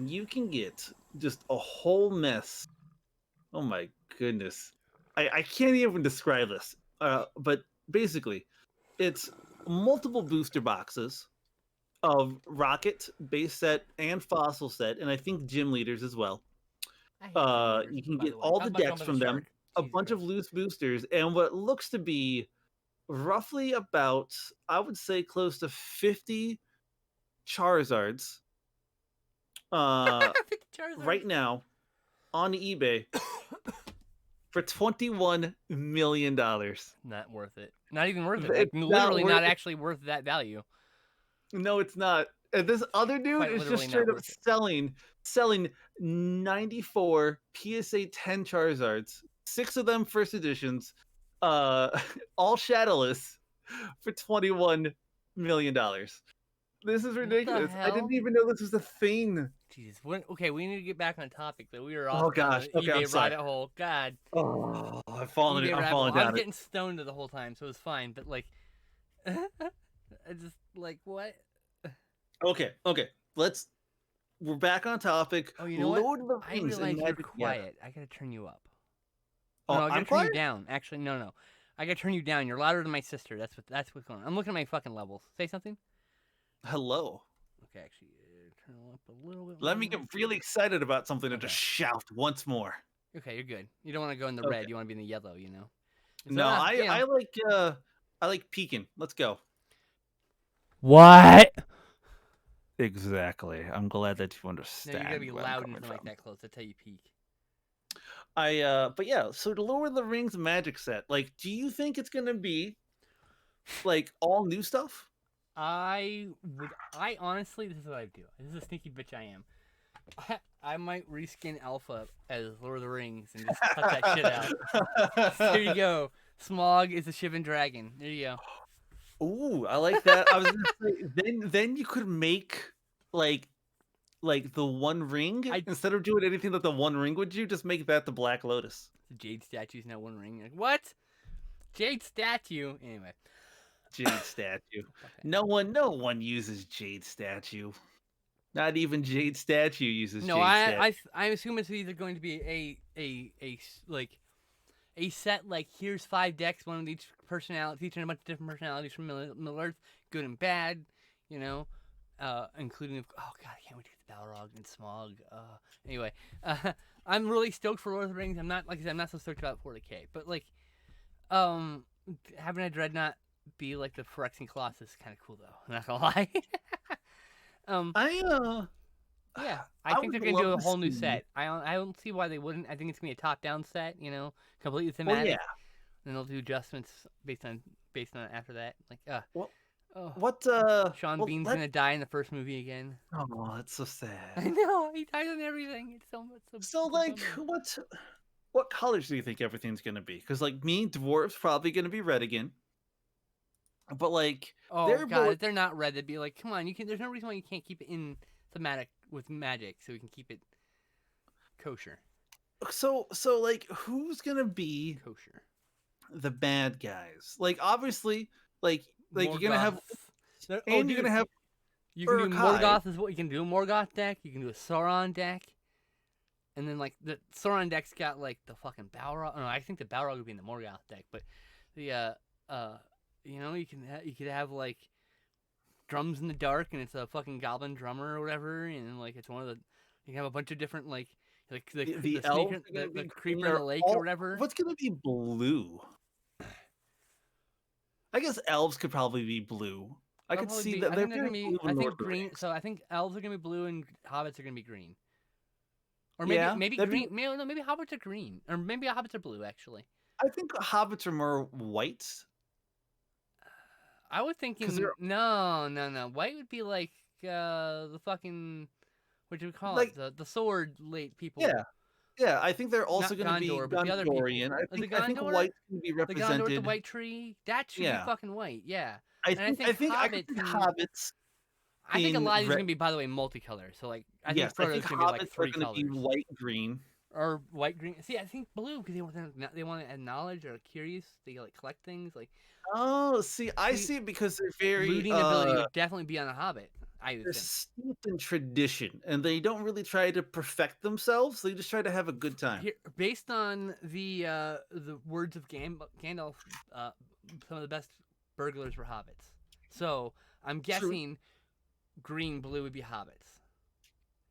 you can get just a whole mess. Oh my goodness. I can't even describe this. But basically, it's multiple booster boxes of rocket base set and fossil set, and I think gym leaders as well. I hate gym leaders, You can by get the way. all Talk the about decks jumping the from them, shark. a Jesus bunch of Christ. loose boosters, and what looks to be roughly about, I would say, close to 50 Charizards Charizard. right now on eBay for $21 million. Not worth it. Not even worth it. Like It's not literally worth not actually worth that value. No, it's not. And this other dude Quite is just literally not straight up worth it. selling 94 PSA 10 Charizards, 6 of them first editions, uh, all shadowless for $21 million. This is What the ridiculous. I didn't hell? even know this was a thing. Jesus. Okay, we need to get back on topic. Though we were Oh off down gosh. the Okay, I'm eBay sorry. rabbit hole. God, Oh, eBay I'm rabbit hole. falling I was down it. getting stoned the whole time, so it was fine. But like, I just like what? Okay. We're back on topic. Oh, you know what? Lord of the I Rings and realize you're Magic. Yeah. quiet. I gotta turn you up. Oh, Oh, no, I gotta I'm turn you quiet. down. Actually, no. I gotta turn you down. You're louder than my sister. That's what's going on. I'm looking at my fucking levels. Say something. Hello. Okay, actually, turn it up a little bit Let me more. get really excited about something and Okay. just shout once more. Okay, you're good. You don't want to go in the Okay. red. You want to be in the yellow. You know. So, No, you know. I like peeking. Let's go. What? Exactly. I'm glad that you No, understand you gotta be where I'm loud coming and like from. that close. That's how you peak. But yeah, so the Lord of the Rings magic set, like, do you think it's gonna be like all new stuff? I honestly, this is what I do. This is a sneaky bitch I am. I might reskin Alpha as Lord of the Rings and just cut that shit out. There you go. Smog is a Shivan dragon. There you go. Ooh, I like that. I was gonna say then you could make like the One Ring I instead of doing anything that the One Ring would do. Just make that the Black Lotus. the Jade statue's now one ring. Like, what? Jade statue. Anyway. Jade statue. Okay. No one uses Jade statue. Not even Jade statue uses No, Jade statue. I assume it's either going to be like a set like here's 5 decks, one of each personality, featuring a bunch of different personalities from Middle Earth, good and bad, you know, including oh god, I can't wait to get the Balrog and Smog. Anyway, I'm really stoked for Lord of the Rings. I'm not like I said, I'm not so stoked about 40K, but like, having a Dreadnought be like the Phyrexian Colossus is kind of cool though. I'm not gonna lie. I Yeah, I I think they're would gonna do love a to whole new see. set. I don't see why they wouldn't. I think it's gonna be a top-down set, you know, completely Well, yeah. thematic. Then they'll do adjustments based on it after that. Like, Well, oh, what? Sean Well, Bean's let. gonna die in the first movie again. Oh, that's so I sad. know he dies on everything. So, It's a like, bummer. what colors do you think everything's gonna be? Because, like, me, dwarf's probably gonna be red again. But like, Oh they're god, both if they're not red, they'd be like, come on, you can. There's no reason why you can't keep it in thematic with magic, so we can keep it kosher. so like, who's gonna be Kosher. the bad guys? Like, obviously, like you're gonna have, Morgoth. Oh, and you're dude, gonna have you can do Uruk-hai. Morgoth is what you can do. A Morgoth deck. You can do a Sauron deck. And then like the Sauron deck's got like the fucking Balrog. No, I think the Balrog would be in the Morgoth deck, but the you know, you could have like drums in the dark, and it's a fucking goblin drummer or whatever, and like it's one of the you can have a bunch of different like the The snake elves are gonna the be green. creeper in Or the lake or all whatever. what's gonna be blue? I guess elves could probably be blue. I That'll could probably see be. that I they're think they're very gonna be. blue I in Lord think of the green. Rings. So I think elves are gonna be blue and hobbits are gonna be green. Or Yeah, maybe that'd be. green. Maybe no, maybe hobbits are green. Or maybe hobbits are blue actually. I think hobbits are more white I was because thinking they're no. White would be like the fucking what do we call it? like, The sword late people. yeah. Yeah, I think they're also Not going to be Gondor, but the other people. Gondorian. Is it I think Gondor? white's going to be The Gondor with the represented. white tree? That should be Yeah, fucking white, yeah. I And I think think I could hobbits see and hobbits. I think a in lot of these are red. gonna be, by the way, multicolor. So like, I Yes, think I think Frodo's gonna be like hobbits are 3 going to be colors white, green. or white, green. See, I think blue because they want to add knowledge or curious. They like collect things. Like, Oh, see, I see, see it because they're very looting ability would definitely be on a Hobbit. I would they're think. steeped in tradition, and they don't really try to perfect themselves. They just try to have a good time. Here, based on the words of Gandalf, uh, some of the best burglars were hobbits. So I'm True. guessing green, blue would be hobbits,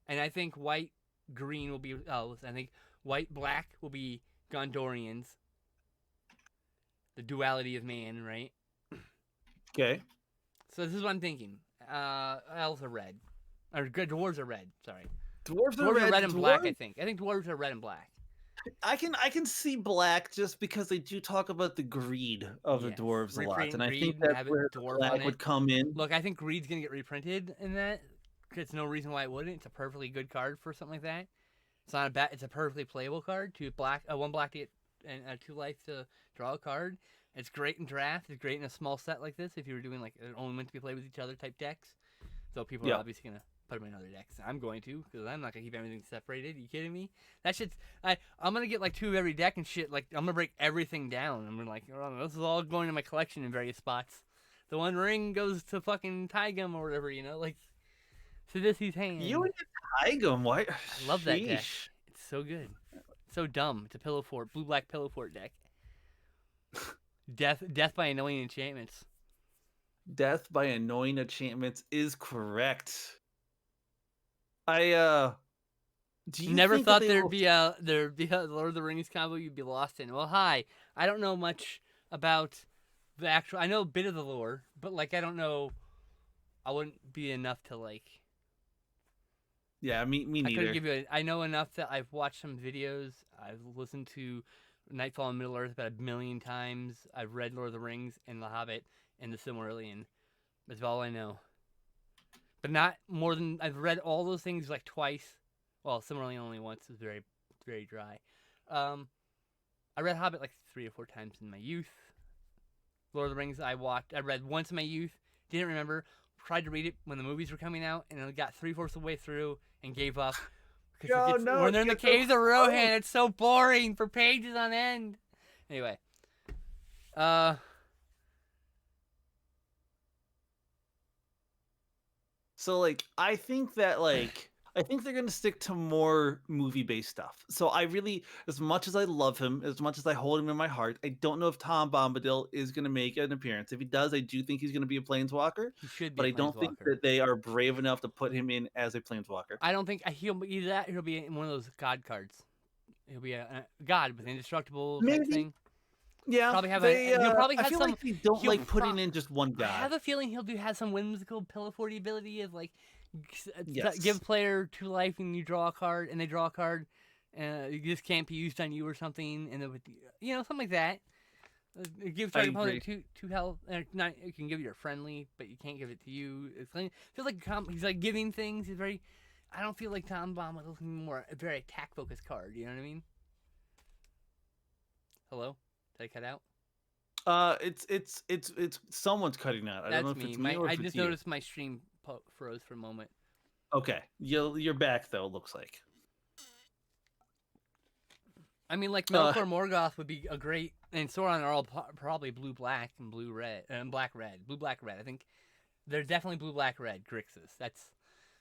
and I think white, green will be elves. I think white, black will be Gondorians. The duality of man, right? Okay. So this is what I'm thinking. Elves are red, or good dwarves are red. Sorry, Dwarves are dwarves are red. red and black. Dwarves, I think dwarves are red and black. I can see black just because they do talk about the greed of the Yes, dwarves a lot, recreating and I think greed and that's have it where the dwarf on black it. would come in. Look, I think Greed's gonna get reprinted in that. It's no reason why it wouldn't. It's a perfectly good card for something like that. It's not a bad. It's a perfectly playable card. One black to get and 2 life to draw a card. It's great in draft. It's great in a small set like this. If you were doing like only meant to be played with each other type decks, so people are Yeah. obviously gonna put them in other decks. I'm going to because I'm not gonna keep everything separated. Are you kidding me? That shit's. I'm gonna get like 2 of every deck and shit. Like I'm gonna break everything down. I'm gonna like, oh, this is all going in my collection in various spots. The one ring goes to fucking Tygum or whatever, you know, like Sidisi's You hand. and your Tigum, why? I love that deck. Sheesh. It's so good. It's so dumb. It's a pillow fort, blue black pillow fort deck. Death by annoying enchantments. Death by annoying enchantments is correct. I do you Never think that thought they will? there'd be a Lord of the Rings combo you'd be lost in. Well, hi. I don't know much about the actual. I know a bit of the lore, but like I don't know. I wouldn't be enough to like. Yeah, me I couldn't neither. give you. I know enough that I've watched some videos. I've listened to Nightfall and Middle Earth about 1,000,000 times. I've read Lord of the Rings and The Hobbit and The Silmarillion. That's all I know. But not more than I've read all those things like twice. Well, Silmarillion only once. It's very dry. I read Hobbit like 3 or 4 times in my youth. Lord of the Rings I read once in my youth. Didn't remember. Tried to read it when the movies were coming out, and I got 3/4 of the way through and gave up. Because Oh no, when it they're in the gets so caves of Rohan, close. it's so boring for pages on end. Anyway, uh, So like I think they're gonna stick to more movie-based stuff. So I really, as much as I love him, as much as I hold him in my heart, I don't know if Tom Bombadil is gonna make an appearance. If he does, I do think he's gonna be a planeswalker, he should be but a I don't think planeswalker. that they are brave enough to put him in as a planeswalker. I don't think he'll be either that. Or he'll be in one of those god cards. He'll be a god with indestructible type Maybe, thing. yeah. Probably have They he'll probably I have feel some. like they don't He'll like putting in just one I have god. a feeling he'll have some whimsical pillow forty ability of like give Yes. player 2 life and you draw a card and they draw a card. This can't be used on you or something, and then something like that. Give I target opponent agree. two health. Not you can give it your friendly, but you can't give it to you. It's like feels like he's like giving things. He's very. I don't feel like Tom Bombadil's more a very attack focused card. You know what I mean? Hello, did I cut out? It's someone's cutting out. I don't know That's if me. it's me or I if it's just you. noticed my stream froze for a moment. Okay, you're back though. It looks like. I mean, like Uh, Melkor Morgoth would be a great, and Sauron are all probably blue black and blue red and black red, blue black red. I think they're definitely blue black red Grixis. That's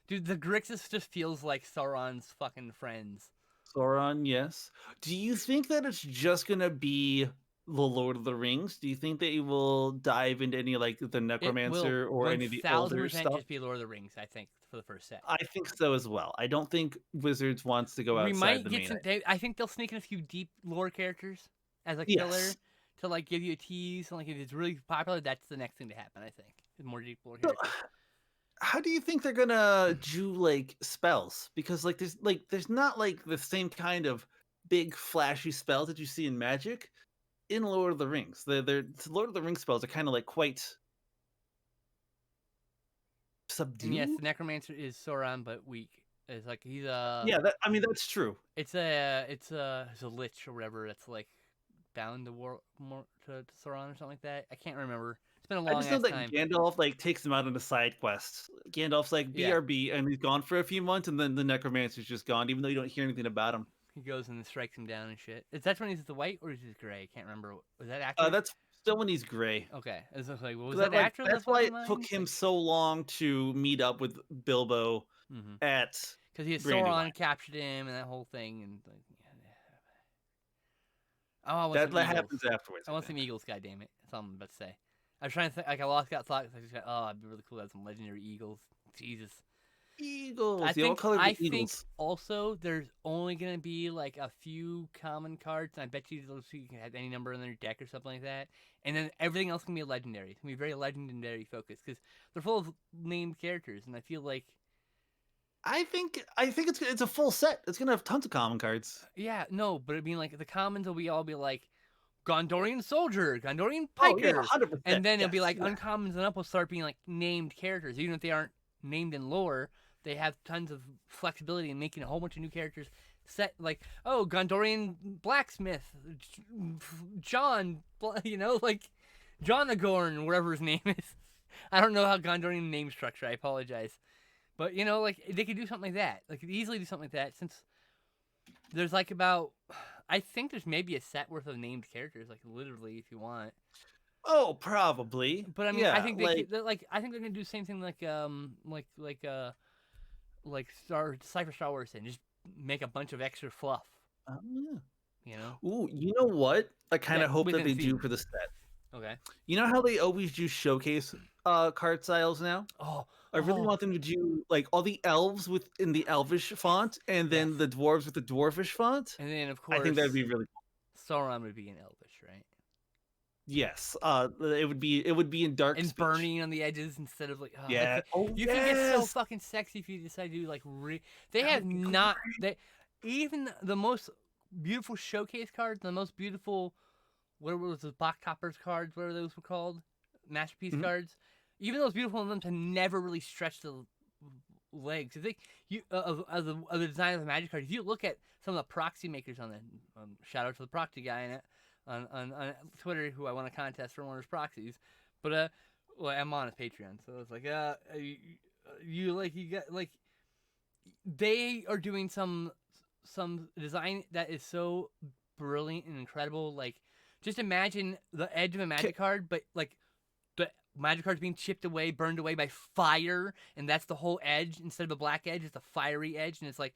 dude. The Grixis just feels like Sauron's fucking friends. Sauron, yes. Do you think that it's just gonna be the Lord of the Rings? Do you think they will dive into any like the It will Necromancer or one any of the thousand older percent stuff? just be Lord of the Rings. I think for the first set. I think so as well. I don't think Wizards wants to go We outside might the get main. some. I think they'll sneak in a few deep lore characters as a killer Yes. to like give you a tease. And like if it's really popular, that's the next thing to happen. I think more deep lore So, characters. how do you think they're gonna do like spells? Because there's not like the same kind of big flashy spells that you see in Magic in Lord of the Rings. The Lord of the Rings spells are kind of like quite And yes, subdued. the Necromancer is Sauron, but weak. It's like he's a. Yeah, I mean that's true. It's a lich or whatever. That's like bound to war more to Sauron or something like that. I can't remember. It's been a I long just know ass that time. Gandalf, like, takes them out on a side quest. Gandalf's like, Yeah, "BRB," and he's gone for a few months, and then the necromancer's just gone, even though you don't hear anything about him. he goes and strikes him down and shit. Is that when he's the white or is he gray? I can't remember. Was that after? That's still when he's gray. Okay, it's just like, well, was 'Cause that after the that's why fucking it took mines? him Like, so long to meet up with Bilbo mm-hmm. at Because he had Brandywine. Sauron captured him and that whole thing, and like, oh, I want That some that eagles. happens afterwards, I I want some think. eagles. God damn it! That's all I'm about to say. I was trying to think. Like, I lost got thought. I just got, oh, it'd be really cool to have some legendary eagles. Jesus. Eagles. Yeah, what color are I the think eagles? also there's only gonna be like a few common cards. And I bet you those you can have any number in their deck or something like that, and then everything else can be a legendary. It's gonna be very legendary focused because they're full of named characters, and I feel like I think it's a full set. It's gonna have tons of common cards. yeah, no, but I mean like the commons will be all be like Gondorian soldier, Gondorian Oh yeah, piker, 100%. and then it'll be Yes, like yeah. uncommons and up will start being like named characters, even if they aren't named in lore. They have tons of flexibility in making a whole bunch of new characters. Set like Gondorian blacksmith, John, like Jonagorn, whatever his name is. I don't know how Gondorian name structure. I apologize, but like they could do something like that. Like could easily do something like that since there's like about I think there's maybe a set worth of named characters, like literally if you want. Oh, probably. But I mean, I Yeah, think they like could like I think they're gonna do the same thing like Star Wars and just make a bunch of extra fluff. yeah. You know Ooh, you know what? I kind that of hope that within they do theme. for the set. Okay. You know how they always do showcase card styles now? Oh I really oh want them to do like all the elves with in the elvish font and yes. then the dwarves with the dwarfish font. And then of I think that'd course be really cool. Sauron would be in Elvish, right? Yes. It would be in dark And speech. burning on the edges instead of like Yeah. Oh you can get so yes. fucking sexy if you decide to do like they That have would be not great. they even the most beautiful showcase cards, the most beautiful what was those block toppers cards, whatever those were called, masterpiece Mhm. cards. Even those beautiful ones have never really stretched the legs. I think you of the design of the Magic card. If you look at some of the proxy makers on the shout out to the proxy guy on Twitter who I won a contest for one of his proxies, but well I'm on his Patreon, so it's like you got like they are doing some design that is so brilliant and incredible. Like, just imagine the edge of a K- magic card, but like the magic card's being chipped away, burned away by fire, and that's the whole edge. Instead of a black edge, it's a fiery edge, and it's like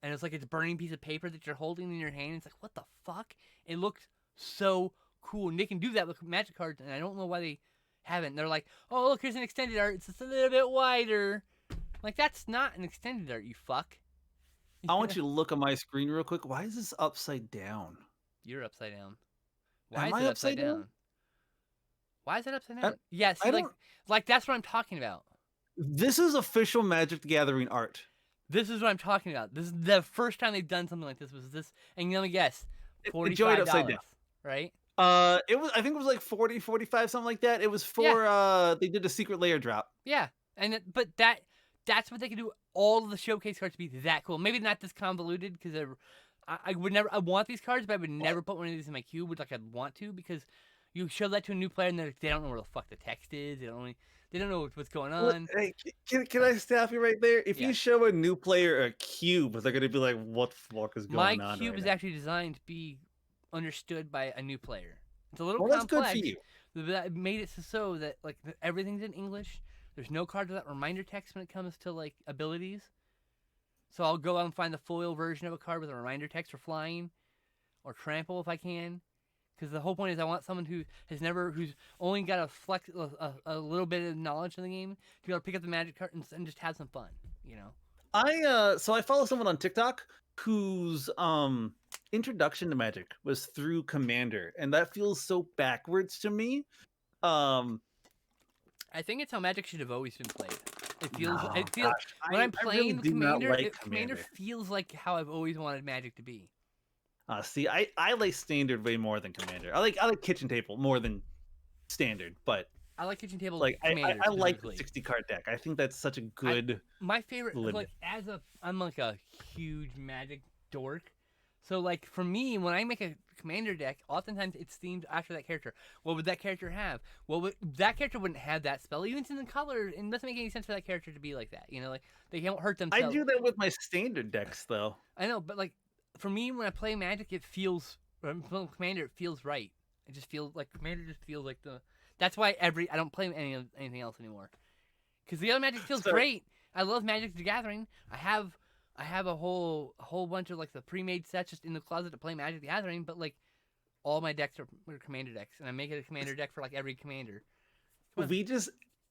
it's a burning piece of paper that you're holding in your hand. It's like what the fuck? It looks so cool, and they can do that with magic cards, and I don't know why they haven't. They're like, oh look, here's an extended art. It's just a little bit wider. Like that's not an extended art, you fuck. I want you to look on my screen real quick. Why is this upside down? You're upside down. Why Am is I it upside upside down? down? Why is it upside I, down? Yeah, see, I don't. like that's what I'm talking about. This is official Magic the Gathering art. This is what I'm talking about. This is the first time they've done something like this. Was this? And let me guess, Enjoy it upside $45, down. right? It was. I think it was like 40, 45, something like that. It was Yeah, for. They did a secret layer drop. yeah. But that's what they can do. All of the showcase cards to be that cool. Maybe not this convoluted because I would never. I want these cards, but I would never put one of these in my cube. Like I'd want to because you show that to a new player and they don't know where the fuck the text is. They don't know what's going What? on. Hey, can I stop you right there? If Yeah. you show a new player a cube, they're gonna be like, "What the fuck is My going on cube right is now?" actually designed to be understood by a new player. It's a little Well, that's good for complex, you. but I made it so that like everything's in English. There's no cards without reminder text when it comes to like abilities. So I'll go out and find the foil version of a card with a reminder text for flying or trample if I can. Because the whole point is I want someone who's only got a little bit of knowledge in the game to be able to pick up the magic card and just have some fun, you know. I follow someone on TikTok whose introduction to Magic was through Commander, and that feels so backwards to me. Um, I think it's how Magic should have always been played. no, It feels gosh, when I'm I really playing do not Commander, like Commander Commander. feels like how I've always wanted Magic to be. See, I like Standard way more than Commander. I like Kitchen Table more than Standard, but I like Kitchen Table like Commander I like the specifically. 60 card deck. I think that's such a I good my favorite limit. like I'm like a huge Magic dork. So like for me, when I make a commander deck, oftentimes it's themed after that character. What would that character have? That character wouldn't have that spell, even in the color. It doesn't make any sense for that character to be like that. You know, like they don't hurt I themselves. do that with my standard decks, though. I know, but like for me, when I play Magic, it feels when I'm playing Commander, it feels right. It just feels like Commander just feels like the. That's why I don't play anything else anymore. Because the other Magic feels So great. I love Magic the Gathering. I have a whole bunch of like the pre-made sets just in the closet to play Magic the Gathering, but like all my decks are Commander decks, and I make it a Commander deck for like every Commander. Come on. we just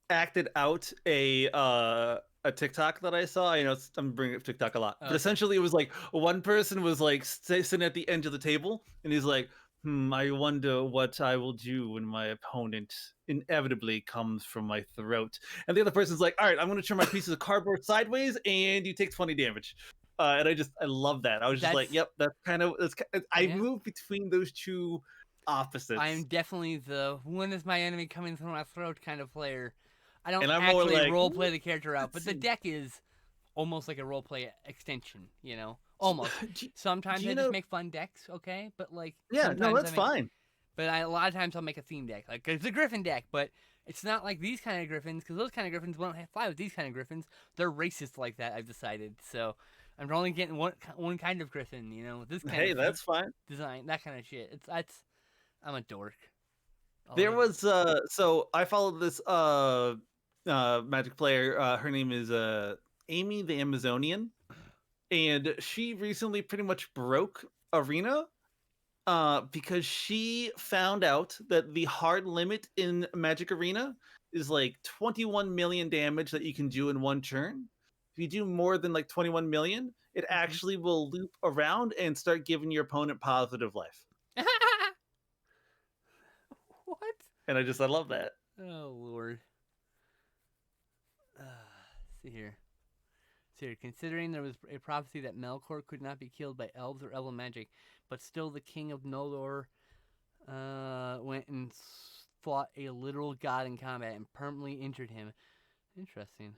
acted out a TikTok that I saw. I know I'm bringing up TikTok a lot, but Okay. essentially it was like one person was like sitting at the edge of the table, and he's like, I wonder what I will do when my opponent inevitably comes from my throat. And the other person's like, all right, I'm going to turn my pieces of cardboard sideways, and you take 20 damage. And I love that. I was just like, That's yep, I yeah. move between those two opposites. I'm definitely the when is my enemy coming through my throat kind of player. I don't And I'm more actually like, role play the character out, let's but the see. deck is almost like a role play extension, you know? Almost. Do, Sometimes do I you just know? make fun decks, okay? But like Yeah, no, sometimes I that's make fine. but a lot of times I'll make a theme deck. Like it's a Griffin deck, but it's not like these kind of Griffins because those kind of Griffins won't fly with these kind of Griffins. They're racist like that. I've decided. So I'm only getting one kind of Griffin. You know, this kind Hey, of that's fine. design, that kind of shit. It's that's I'm a dork. All There over. was so I followed this Magic player. Her name is Amy the Amazonian, and she recently pretty much broke Arena because she found out that the hard limit in Magic Arena is like 21 million damage that you can do in one turn. If you do more than like 21 million, it Mm-hmm. actually will loop around and start giving your opponent positive life. What? And I love that. Oh lord. See here. See here. Considering there was a prophecy that Melkor could not be killed by elves or elven magic, but still the king of Noldor went and fought a literal god in combat and permanently injured him. Interesting.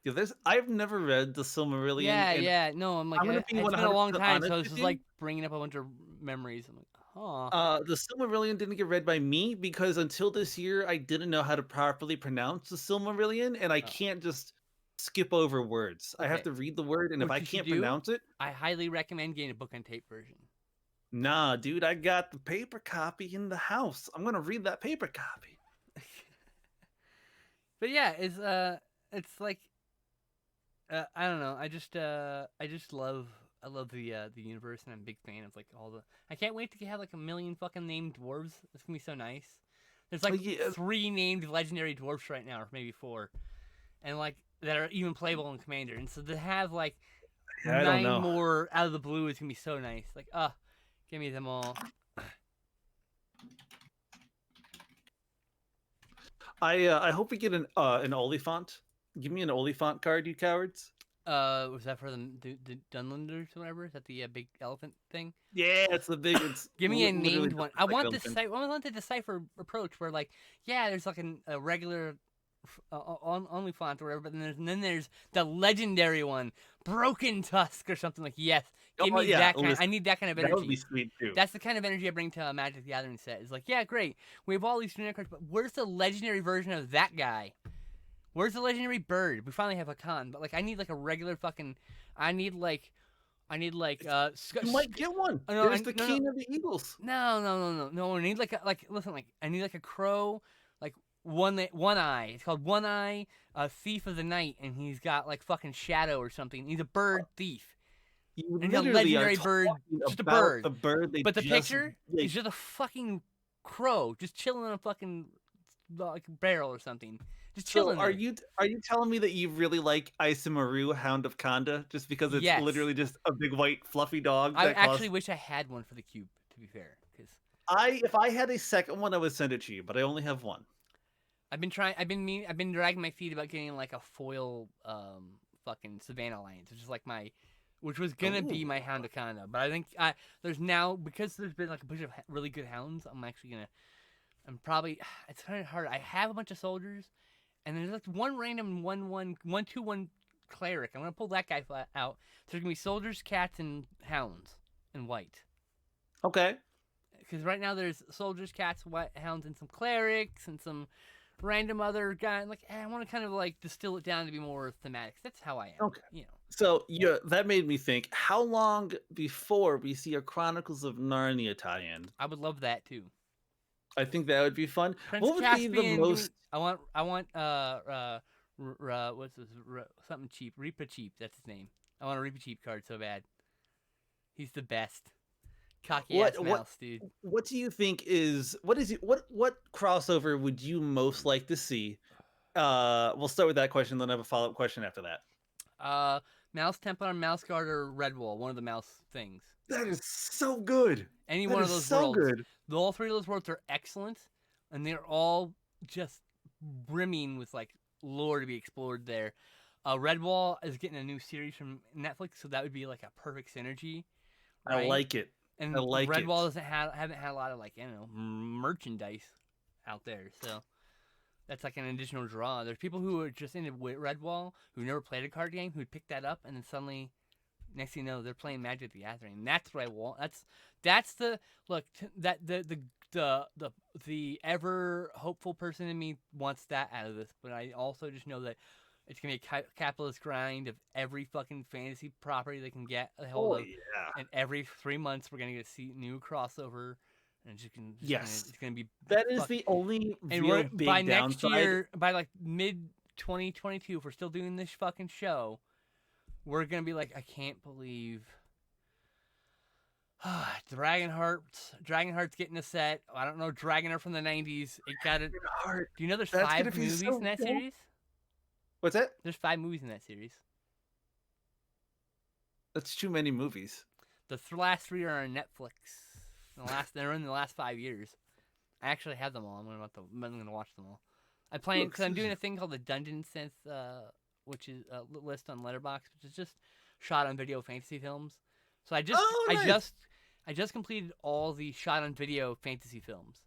Yeah, I've never read the Silmarillion, Yeah, and yeah. No, I'm like, I'm gonna be it's been a long 100% time, honest so it's with just you. like bringing up a bunch of memories. I'm like, huh. The Silmarillion didn't get read by me because until this year, I didn't know how to properly pronounce the Silmarillion, and I Oh, can't just skip over words. I have okay. to read the word, and if What I you should can't do, pronounce it, I highly recommend getting a book on tape version. nah, dude, I got the paper copy in the house. I'm gonna read that paper copy. But yeah, it's like I don't know. I just love the universe, and I'm a big fan of like all the. I can't wait to have like a million fucking named dwarves. It's gonna be so nice. There's like Yeah, 3 named legendary dwarfs right now, or maybe 4, and like that are even playable in Commander. And so to have like I don't 9 know. more out of the blue is gonna be so nice. Like give me them all. I hope we get an Oliphant. Give me an Oliphant card, you cowards. Was that for the Dunlanders or whatever? Is that the big elephant thing? Yeah, it's the big. It's Give me a literally named just one. I like an want this. elephant. I want the decipher approach where, like, yeah, there's like a regular only font or whatever, but then there's the legendary one, Broken Tusk or something like. Yes, give Oh me yeah, that kind. I listen, need that kind of that would be energy. sweet too. That's the kind of energy I bring to a Magic the Gathering set. Is like, yeah, great. We have all these generic cards, but where's the legendary version of that guy? Where's the legendary bird? We finally have a con, but like, I need like a regular fucking. I need like. I need like You might get one. no, There's the no, king of the Eagles. no. I need like listen, like I need like a crow, like one eye. It's called One Eye, Thief of the Night, and he's got like fucking shadow or something. He's a bird thief, You and he's a literally are legendary bird, talking just a about bird. the bird they But the just picture like. is just a fucking crow, just chilling in a fucking like barrel or something, just So chilling there. are you telling me that you really like Isamaru, Hound of Kanda, just because it's Yes, literally just a big white fluffy dog I that actually costs? wish I had one for the cube. To be fair, because If I had a second one, I would send it to you, but I only have one. I've been trying. I've been dragging my feet about getting like a foil, fucking Savannah Alliance, which was gonna be Ooh. my Houndaconda. But I think there's now because there's been like a bunch of really good hounds. I'm probably. It's kind of hard. I have a bunch of soldiers, and there's like one random 1/1 1/2/1 cleric. I'm gonna pull that guy out. So there's gonna be soldiers, cats, and hounds in white. Okay. Because right now there's soldiers, cats, white hounds, and some clerics and some random other guy. Like I want to kind of like distill it down to be more thematic. That's how I am. Okay. You know. So yeah, that made me think. How long before we see a Chronicles of Narnia tie-in? I would love that too. I think that would be fun. Prince What would be the Caspian. Give most? me. I want. What's this? Something cheap. Reaper cheap. That's his name. I want a Reaper cheap card so bad. He's the best. Cocky ass What mouse, dude. what do you think is what crossover would you most like to see? We'll start with that question, then I have a follow-up question after that. Mouse Templar, Mouse Guard, or Redwall. One of the mouse things. That is so good. Any That one of is those so worlds. good. All three of those worlds are excellent, and they're all just brimming with like lore to be explored there. Redwall is getting a new series from Netflix, so that would be like a perfect synergy, I right? like it. And I like Redwall it. haven't had a lot of like merchandise out there, so that's like an additional draw. There's people who are just into Redwall who never played a card game who'd pick that up, and then suddenly, next thing you know, they're playing Magic the Gathering. And that's what I want. That's the look that the ever hopeful person in me wants that out of this, but I also just know that it's gonna be a capitalist grind of every fucking fantasy property they can get a hold Oh of, yeah. and every 3 months we're gonna get to see new crossover, and Yes. it's gonna be That is fuck. the only And real by big next downside. year, by like mid 2022, if we're still doing this fucking show, we're gonna be like, I can't believe Dragonheart's getting a set. I don't know, Dragonheart from the 90s. It got it. Heart. Do you know there's That's gonna 5 be movies so in that cool. series? What's that? There's 5 movies in that series. That's too many movies. The last 3 are on Netflix. They're in the last 5 years. I actually have them all. I'm gonna watch them all. I plan because I'm doing a thing called the Dungeon Synth, which is a list on Letterboxd, which is just shot on video fantasy films. So Nice. I just completed all the shot on video fantasy films,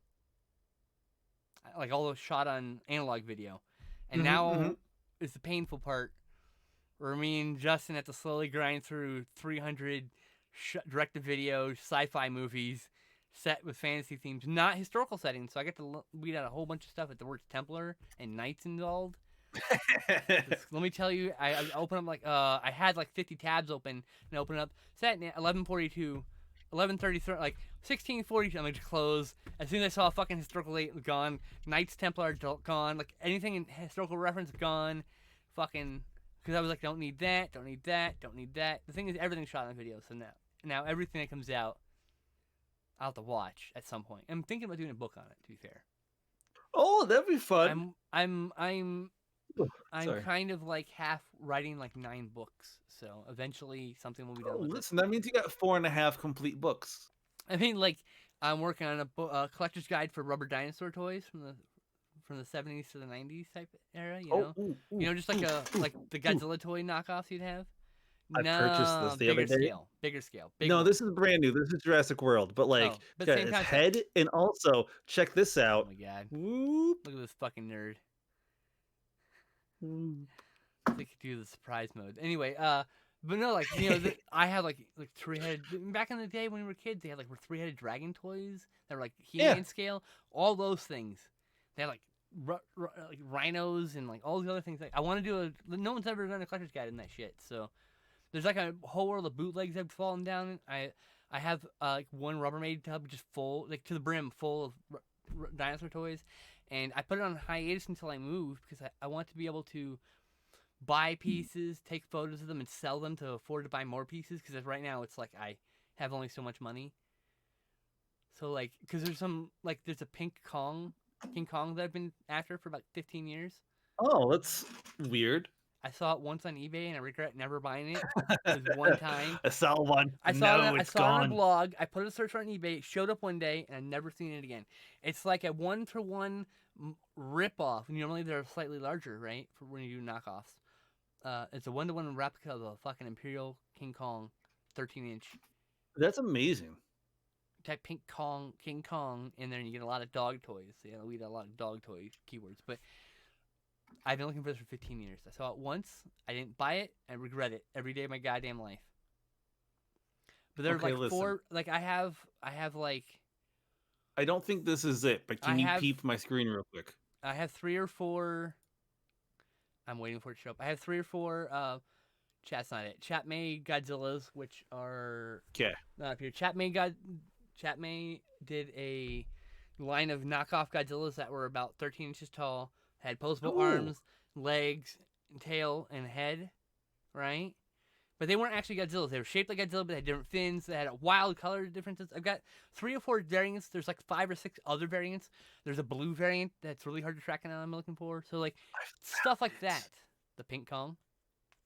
like all those shot on analog video, and now is the painful part where me and Justin have to slowly grind through 300 direct-to-video sci-fi movies set with fantasy themes, not historical settings. So I get to weed out a whole bunch of stuff with the words Templar and Knights involved. Let me tell you, I open up like I had like 50 tabs open and open up set 1142, 1133, like 1642. I'm gonna close as soon as I saw a fucking historical late gone, Knights Templar gone, like anything in historical reference gone, fucking. Because I was like, don't need that, don't need that, don't need that. The thing is, everything's shot on video, so now everything that comes out, I'll have to watch at some point. I'm thinking about doing a book on it. To be fair. Oh, that'd be fun. I'm Sorry. kind of like half writing like 9 books, so eventually something will be done with Listen, that means you got 4.5 complete books. it. I mean, like I'm working on a collector's guide for rubber dinosaur toys from the 70s to the 90s type era. Just like like the Godzilla toy knockoffs you'd have. I purchased this the other day. Bigger scale. No, this is brand new. This is Jurassic World, but like but it's got same its concept. head, and also check this Oh out. my god! Whoop. Look at this fucking nerd. Whoop. They could do the surprise mode. Anyway, but no, like I have like 3-headed. Back in the day when we were kids, they had like 3-headed dragon toys that were like He-Man scale. All those things. They had like like rhinos and like all these other things. Like, I want to do no one's ever done a collector's guide in that shit. So there's like a whole world of bootlegs that have fallen down. I have like one Rubbermaid tub just full, like to the brim, full of dinosaur toys, and I put it on hiatus until I move because I want to be able to buy pieces, take photos of them, and sell them to afford to buy more pieces. Because right now it's like I have only so much money. So like, because there's a King Kong that I've been after for about 15 years. Oh, that's weird. I saw it once on eBay and I regret never buying it. It was one time. I saw one. I saw it it's on a gone. blog. I put a search on eBay. It showed up one day and I've never seen it again. It's like a 1-for-1 rip-off. Normally they're slightly larger, right? For when you do knockoffs. It's a 1-to-1 replica of a fucking Imperial King Kong, 13-inch. That's amazing. Type King Kong in there, and you get a lot of dog toys. We get a lot of dog toy keywords. But I've been looking for this for 15 years. I saw it once. I didn't buy it. I regret it every day of my goddamn life. But there are Okay, like listen. 4. Like I have like I don't think this is it, but I can you have peep my screen real quick? I have 3 or 4. I'm waiting for it to show up. I have 3 or 4. Chat's not it. Chat made Godzillas, which are Okay. not up here. Chat May did a line of knockoff Godzillas that were about 13 inches tall, had posable Ooh. arms, legs, tail, and head, right? But they weren't actually Godzillas. They were shaped like Godzilla, but they had different fins. They had wild color differences. I've got 3 or 4 variants. There's like 5 or 6 other variants. There's a blue variant that's really hard to track and I'm looking for. So like I stuff found like it. that. The pink Kong.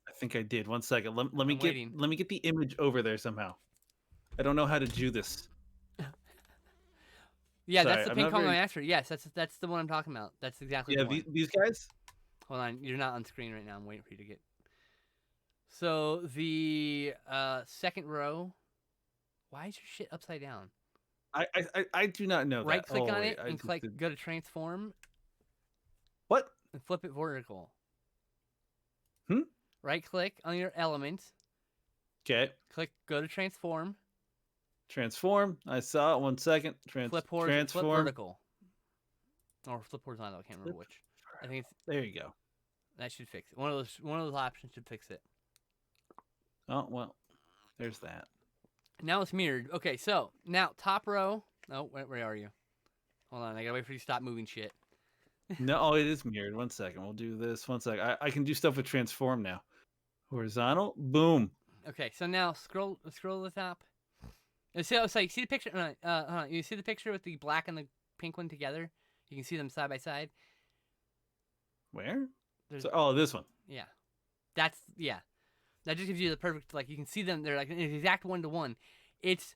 I think I did. One second. Let me I'm get waiting. the image over there somehow. I don't know how to do this. Yeah, that's Sorry, the I'm pink not Kong I'm very. after. Yes, that's the one I'm talking about. That's exactly the Yeah, one. these guys. Hold on, you're not on screen right now. I'm waiting for you to get. So the second row. Why is your shit upside down? I do not know Right that. click Oh on wait, it I and just click did. go to transform What? and flip it vertical. Hmm. Right click on your element. Okay. Click go to transform. Transform. I saw it. One second. Flip Transform. vertical or flip horizontal. I can't remember Flip. which. I think it's There you go. that should fix it. One of those options should fix it. Oh well. There's that. Now it's mirrored. Okay, so now top row. Oh, where are you? Hold on, I gotta wait for you to stop moving shit. No, oh, it is mirrored. One second. We'll do this. One second. I can do stuff with transform now. Horizontal. Boom. Okay, so now scroll to the top. And see, it's like see the picture. Hold on, you see the picture with the black and the pink one together. You can see them side by side. Where? There's So, oh, this one. yeah, yeah. That just gives you the perfect like you can see them. They're like an exact 1-to-1. It's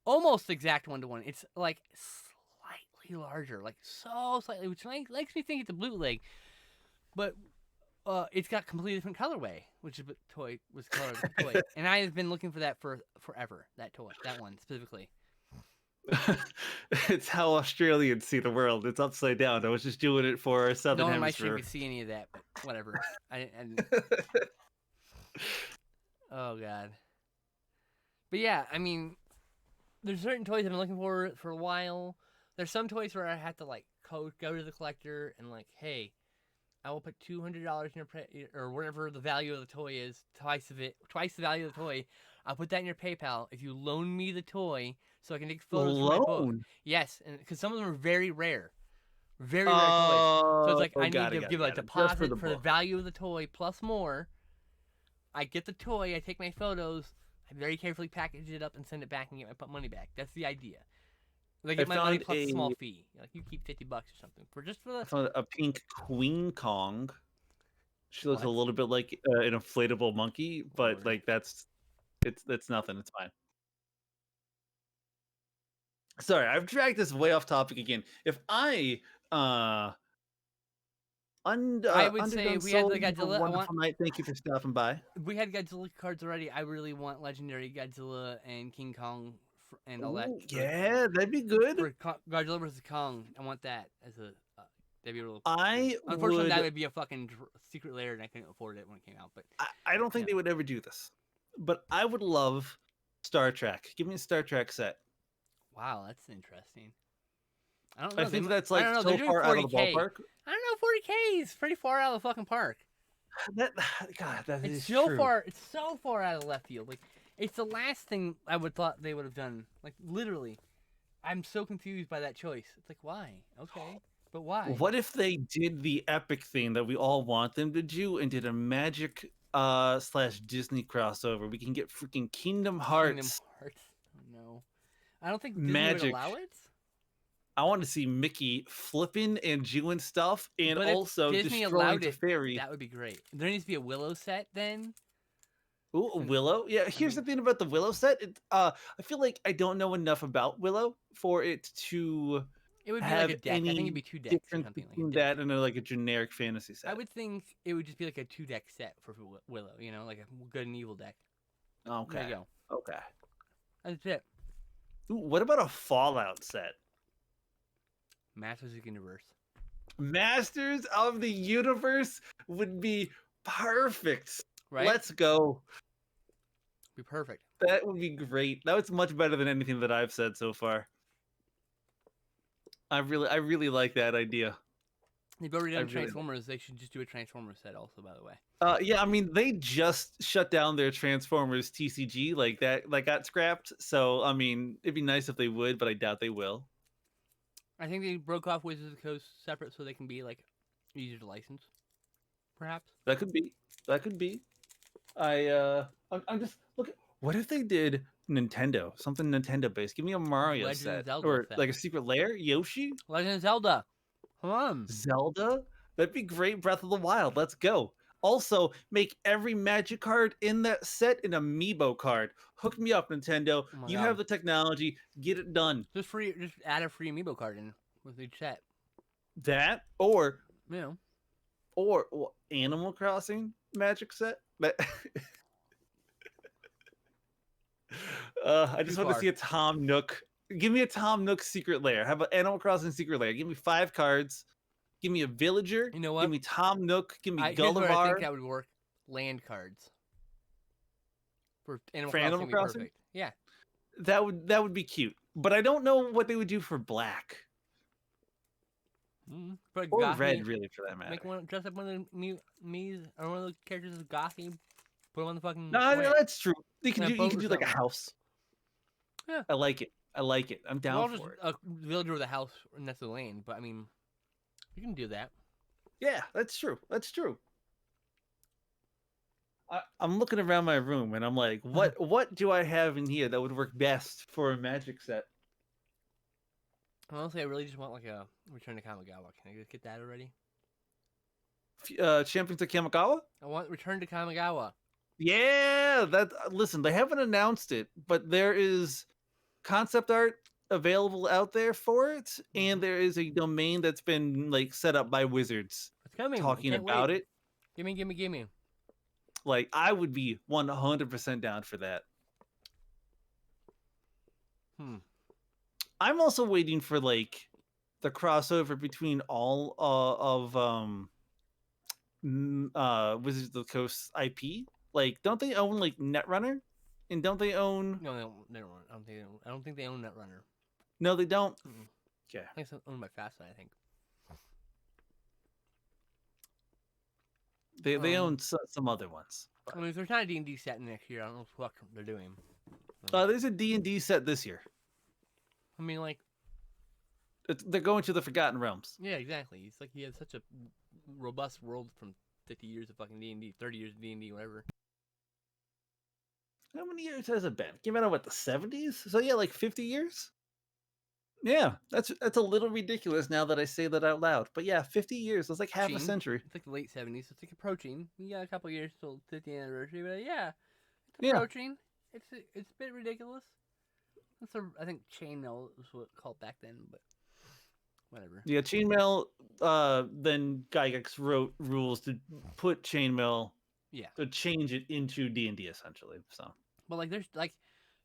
almost exact 1-to-1. It's like slightly larger, like so slightly, which makes me think it's a bootleg. But it's got completely different colorway, which is what toy was colored with the toy. And I have been looking for that for forever. That toy, that one specifically. It's how Australians see the world. It's upside down. I was just doing it for our No southern one in my stream hemisphere. could see any of that, but whatever. Oh god. But yeah, I mean, there's certain toys I've been looking for a while. There's some toys where I have to like go to the collector and like, hey, I will put $200 in your or whatever the value of the toy is, twice the value of the toy. I'll put that in your PayPal if you loan me the toy so I can take photos for my book. Loan. Yes, and because some of them are very rare, very rare toys. So it's Oh, like I need got it, to got it, give a got it. Just for the deposit for the book. value of the toy plus more. I get the toy, I take my photos, I very carefully package it up and send it back and get my money back. That's the idea. They I get my money found plus a small fee. Like you keep $50 or something for I the found a pink Queen Kong. She looks a what? little bit like an inflatable monkey, but Lord. like that's nothing. It's fine. Sorry, I've dragged this way off topic again. If I I would say underdone we had soul, the you have a Godzilla. wonderful night. Thank you for stopping by. We had Godzilla cards already. I really want legendary Godzilla and King Kong and all that Ooh, yeah, that'd be good. for Godzilla versus Kong. I want that as a that'd be real cool. I Unfortunately, that would. would be a fucking secret lair, and I couldn't afford it when it came out. But I don't think yeah, they would ever do this, but I would love Star Trek. Give me a Star Trek set. wow, that's interesting. I don't I know. think that's I like don't know. They're so doing far out of the 40K. ballpark. I don't know. 40K is pretty far out of the fucking park. That God, that It's is so true. far. It's so far out of left field. Like it's the last thing I would thought they would have done. Like literally, I'm so confused by that choice. It's like why? Okay, but why? What if they did the epic thing that we all want them to do and did a magic slash Disney crossover? We can get freaking Kingdom Kingdom Hearts Hearts. Oh, no, I don't think Disney would magic. allow it. I want to see Mickey flipping and doing stuff and But if also Disney destroying allowed it, Teferi. that would be great. There needs to be a Willow set then. Ooh, a Since Willow. Yeah, I here's the mean, thing about the Willow set. I feel like I don't know enough about Willow for it to it would be like have a deck. I think it'd any be 2 decks or difference something like a between deck. that and like a generic fantasy I set. would think it would just be like a 2 deck set for Willow. You know, like a good and evil deck. There Okay. you go. Okay. That's it. Ooh, what about a Fallout set? Masters of the Universe. Masters of the Universe would be perfect. Right? Let's go. Be perfect. That would be great. That was much better than anything that I've said so far. I really like that idea. They've already I done really. Transformers. They should just do a Transformers set also, by the way. Yeah, I mean they just shut down their Transformers TCG, like that got scrapped. So I mean, it'd be nice if they would, but I doubt they will. I think they broke off Wizards of the Coast separate so they can be like easier to license. Perhaps. That could be. That could be. I'm just look. What if they did Nintendo, something Nintendo based? Give me a Mario Legend of set Zelda or set. like a Secret Lair, Yoshi, Legend of Zelda. Come on. Zelda. That'd be great. Breath of the Wild. Let's go. Also, make every Magic card in that set an Amiibo card. Hook me up, Nintendo. Oh my You God. have the technology. Get it done. Just add a free Amiibo card in with each set. That or You know. or Animal Crossing Magic set. That I just Too want to far. see a Tom Nook. Give me a Tom Nook Secret Lair. Have an Animal Crossing Secret Lair. Give me 5 cards. Give me a villager. You know what? Give me Tom Nook. Give me Here's where I think Gullivar. that would work. Land cards. For Animal For Crossing Animal would be Crossing? perfect. Yeah. That would be cute. But I don't know what they would do for black But or Gothy, red, really, for that matter. make one dress up one of the Me's or one of the characters as Gothy. Put him on the fucking. No, wait. that's true. You can Yeah, do boat or like a something. house. Yeah. I like it. I like it. I'm Well, down just for it. a villager with a house next to the lane, but I mean, you can do that. Yeah, that's true. That's true. I'm looking around my room and I'm like, what do I have in here that would work best for a Magic set? Honestly, I really just want like a Return to Kamigawa. Can I just get that already? Champions of Kamikawa? I want Return to Kamigawa. Yeah, that listen, they haven't announced it, but there is concept art available out there for it, and there is a domain that's been like set up by Wizards It's coming. talking Can't about wait. it. Gimme. Like I would be 100% down for that. I'm also waiting for like the crossover between all of Wizards of the Coast IP. Like, don't they own like Netrunner? And don't they own? No, they don't. I don't think they own Netrunner. No, they don't. Okay. I think it's owned by Fastnet, I think. They own some other ones. I mean, if there's not a D&D set next year, I don't know what the fuck they're doing. There's a D&D set this year. I mean, like, They're going to the Forgotten Realms. yeah, exactly. It's like he had such a robust world from 50 years of fucking D&D, 30 years of D&D, whatever. How many years has it been? Came out of what, the 70s? So yeah, like 50 years. Yeah, that's a little ridiculous now that I say that out loud. But yeah, 50 years. That's like half a century. It's like the late 70s. So it's like approaching. We got a couple years till 50th anniversary, but yeah, it's Yeah. approaching. It's a bit ridiculous. I think chainmail was what called back then, but whatever. Yeah, chainmail. Then Gygax wrote rules to put chainmail. Yeah. To change it into D&D essentially. So. But like, there's like,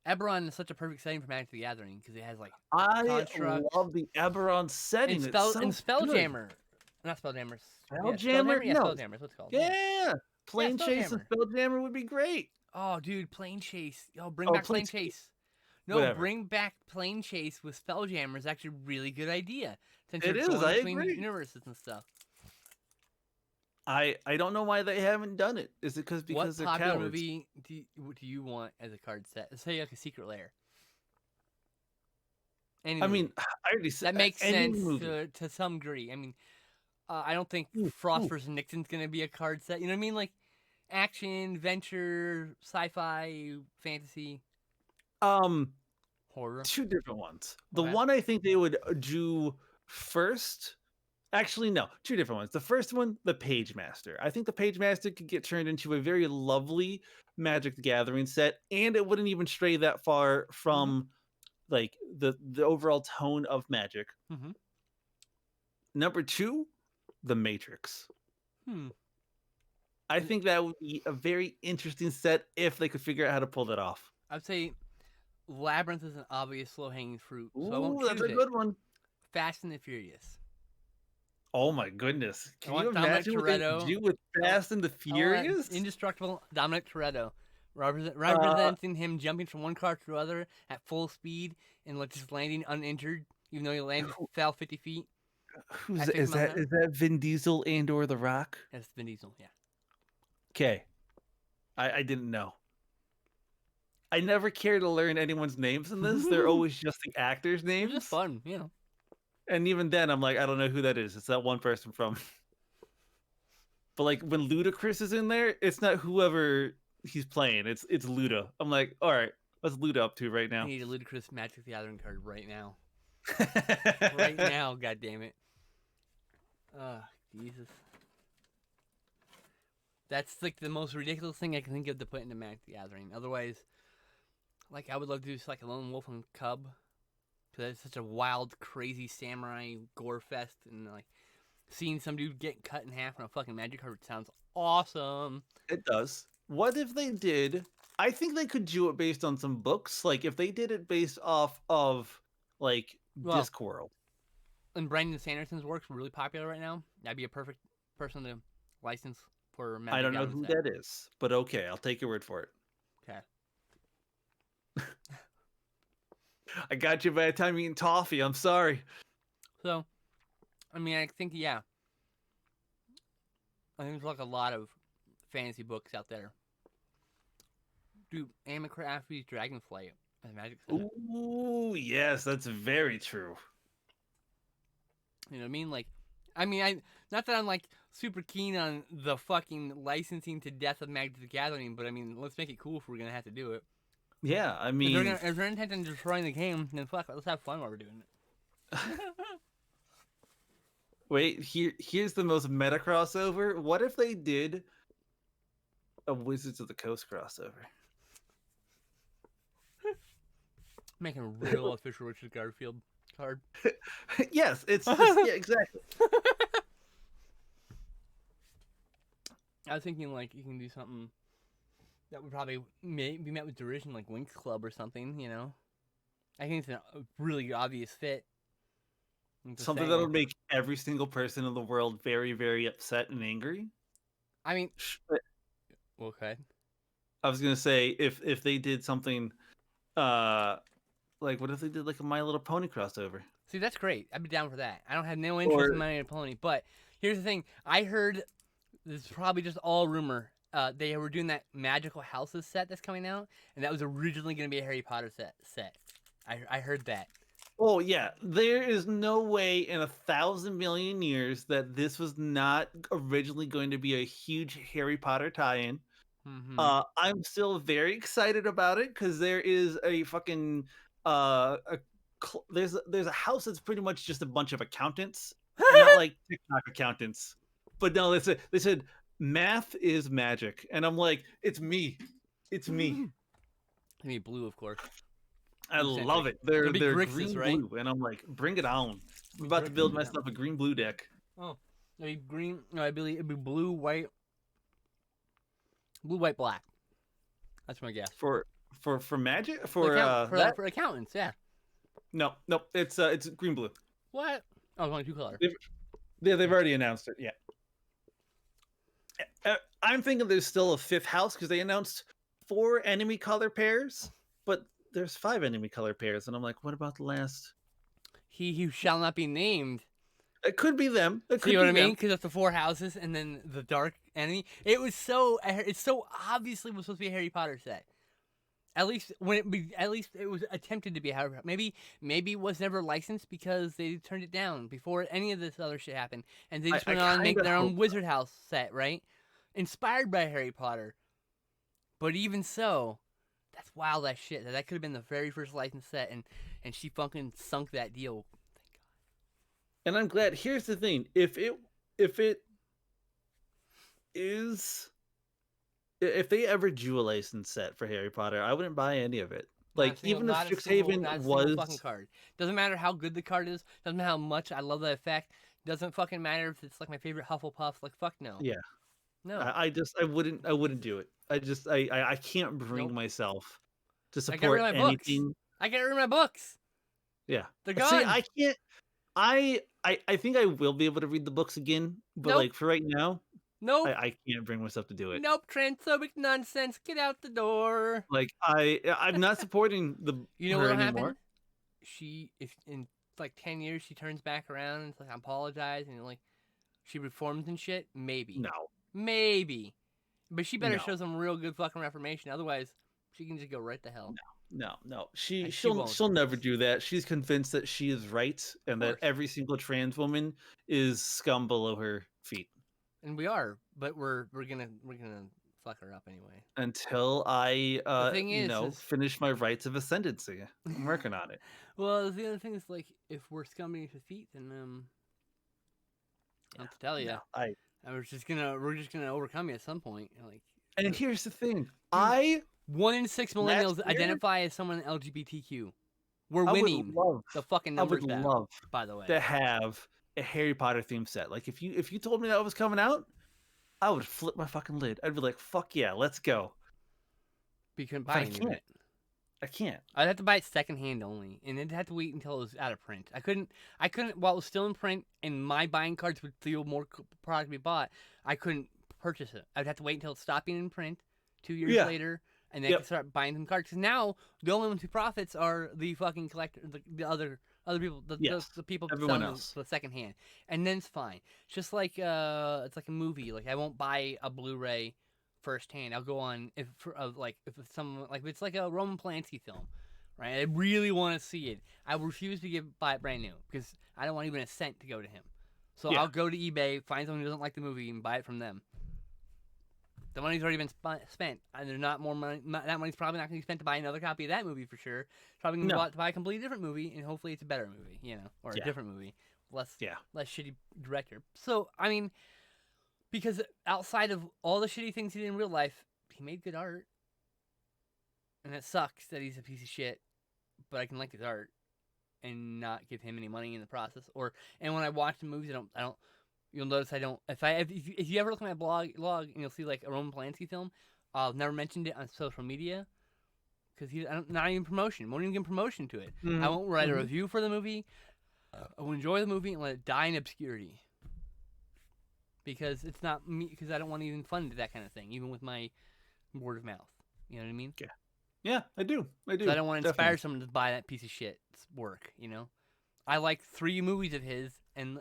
Eberron is such a perfect setting for Magic the Gathering because it has like I construct love the Eberron setting. and It's Spelljammer. Not Spelljammer. Spelljammer? Yeah, No. Spelljammer. That's what it's called. Yeah. Plane Chase and Spelljammer would be great. Oh, dude, Plane Chase. Yo, bring back Plane Chase. No, Whatever. bring back Plane Chase with Spelljammer is actually a really good idea. Since It you're is, going I between agree. universes and stuff. I don't know why they haven't done it. Is it because What they're popular cowards? movie do you want as a card set? Let's say like a Secret Lair. Any I movie. mean, I already said that makes any sense movie. to some degree. I mean, I don't think Frost vs. Nixon's gonna be a card set. You know what I mean? Like action, adventure, sci-fi, fantasy, horror. 2 different ones. The Okay. one I think they would do first. Actually, no, 2 different ones. The first one, the Page Master. I think the Page Master could get turned into a very lovely Magic the Gathering set, and it wouldn't even stray that far from like the overall tone of Magic. Mm-hmm. Number 2, the Matrix. Hmm. I think that would be a very interesting set if they could figure out how to pull that off. I'd say Labyrinth is an obvious low-hanging fruit, so I Ooh, won't choose that's a it. good one. Fast and the Furious. Oh my goodness. I Can you want Dominic imagine what they would Toretto. do with I want, Fast and the I want Furious? indestructible Dominic Toretto, Uh, representing him jumping from one car to the other at full speed and like just landing uninjured, even though he landed who, fell 50 feet who's at 50 miles an hour. is that Vin Diesel and or The Rock? That's Vin Diesel. Yeah. Okay. I didn't know. I never care to learn anyone's names in this. They're always just the actors' It was just names. fun, you know. And even then I'm like, I don't know who that is. It's that one person from but like when Ludacris is in there, it's not whoever he's playing. It's Luda. I'm like, all right, what's Luda up to right I now? need a ludicrous Magic the Gathering card right now. Right now, god damn it. Jesus. That's like the most ridiculous thing I can think of to put into Magic the Gathering. Otherwise, like I would love to do like a lone wolf and cub, because it's such a wild, crazy samurai gore fest, and like seeing some dude get cut in half on a fucking magic card sounds awesome. It does. What if they did? I think they could do it based on some books. Like if they did it based off of like Well, Discworld. and Brandon Sanderson's work's really popular right now. That'd be a perfect person to license for I Magic don't know Gathering who set. that is, but okay, I'll take your word for it. Okay. I got you by the time eating toffee. I'm sorry. So, I mean, I think yeah. I think there's like a lot of fantasy books out there. Dude, Anna Crafty's Dragonflight and Magic set. Ooh, yes, that's very true. You know what I mean? Like, I not that I'm like super keen on the fucking licensing to death of Magic the Gathering, but I mean, let's make it cool if we're gonna have to do it. Yeah, I If they're intent on destroying the game, then fuck, let's have fun while we're doing it. wait, here's the most meta crossover. What if they did a Wizards of the Coast crossover? Making a real official Richard Garfield card. Yes, it's just yeah, exactly. I was thinking like you can do something that would probably be met with derision, like Winx Club or something. You know, I think it's a really obvious fit. Something that would make every single person in the world very, very upset and angry. I mean, okay. I was gonna say if they did something, like what if they did like a My Little Pony crossover? See, that's great. I'd be down for that. I don't have no interest in My Little Pony, but here's the thing. I heard this is probably just all rumor. They were doing that Magical Houses set that's coming out, and that was originally going to be a Harry Potter set. I heard that. Oh yeah, there is no way in 1,000 million years that this was not originally going to be a huge Harry Potter tie-in. Mm-hmm. I'm still very excited about it because there is a fucking there's a house that's pretty much just a bunch of accountants, not like TikTok accountants, but no, they said math is magic, and I'm like, it's me. I mean, blue, of course. I love it. They're Grixis, green right? blue, and I'm like, bring it on. I'm about to build myself a green blue deck. Oh, it'd be green. No, I believe it'd be blue, white, black. That's my guess. For magic for accountants, yeah. No, it's green blue. What? Oh, it's only two colors. They've already announced it. Yeah. I'm thinking there's still a fifth house because they announced 4 enemy color pairs, but there's 5 enemy color pairs, and I'm like, what about the last? He who shall not be named. It could be them. See what I mean? Because it's the 4 houses and then the dark enemy. It's so obviously was supposed to be a Harry Potter set. At least it was attempted to be a Harry Potter. Maybe it was never licensed because they turned it down before any of this other shit happened, and they just went on and make their own Wizard House set, right? Inspired by Harry Potter. But even so, that's wild as shit. That could have been the very first licensed set, and she fucking sunk that deal. Thank God. And I'm glad. Here's the thing: if they ever do a license set for Harry Potter, I wouldn't buy any of it. Like even if Strixhaven was fucking card. Doesn't matter how good the card is. Doesn't matter how much I love the effect. Doesn't fucking matter if it's like my favorite Hufflepuff. Like fuck no. Yeah. No. I wouldn't do it. I can't bring myself to support anything. I get rid of my books. Yeah. They're gone. See, I can't. I think I will be able to read the books again, but Nope. like for right now, Nope. I can't bring myself to do it. Nope. Transphobic nonsense. Get out the door. Like I'm not supporting the You know her what'll anymore. happen? If in like 10 years she turns back around and it's like I apologize and like she reforms and shit, maybe, No, maybe, but she better no, show some real good fucking reformation. Otherwise, she can just go right the hell. no. She won't, She'll of never course, do that. She's convinced that she is right of and that course, every single trans woman is scum below her feet. and we are, but we're gonna fuck her up anyway. Until I The thing is, finish my rites of ascendancy. I'm working on it. well, the other thing is like if we're scum beneath her feet, then I Yeah. have to tell you, No, I we're just gonna overcome you at some point. Like, and here's the thing. dude, I 1 in 6 last millennials year identify as someone LGBTQ. We're I would winning. love The fucking I would numbers have, love by the way. to have a Harry Potter theme set. Like if you told me that was coming out, I would flip my fucking lid. I'd be like, "Fuck yeah, let's go." But you couldn't But buy any of it. I can't. I'd have to buy it secondhand only, and it'd have to wait until it was out of print. I couldn't while it was still in print, and my buying cards would feel more product to be bought. I couldn't purchase it. I'd have to wait until it stopped being in print 2 years Yeah. later, and then I Yep. could start buying some cards. Because now the only ones who profits are the fucking collector, the other people, Yes. the people Everyone selling else. the second hand, and then it's fine. It's just like it's like a movie. Like I won't buy a Blu-ray firsthand. I'll go on if it's someone like if it's like a Roman Polanski film, right? I really want to see it. I refuse to buy it brand new because I don't want even a cent to go to him. So Yeah. I'll go to eBay, find someone who doesn't like the movie, and buy it from them. The money's already been spent, and there's not more money. That money's probably not going to be spent to buy another copy of that movie for sure. It's probably going to be No. bought to buy a completely different movie, and hopefully it's a better movie, or a Yeah. different movie, less Yeah. less shitty director. So I mean, because outside of all the shitty things he did in real life, he made good art, and it sucks that he's a piece of shit. But I can like his art and not give him any money in the process. And when I watch the movies, I don't. You'll notice I don't. If you ever look at my log, and you'll see like a Roman Polanski film, I've never mentioned it on social media because not even promotion. Won't even give promotion to it. I won't write a review for the movie. I will enjoy the movie and let it die in obscurity because it's not me. Because I don't want to even fund that kind of thing, even with my word of mouth. You know what I mean? Yeah. Yeah, I do. I do. So I don't want to inspire Definitely. someone to buy that piece of shit work. I like 3 movies of his, and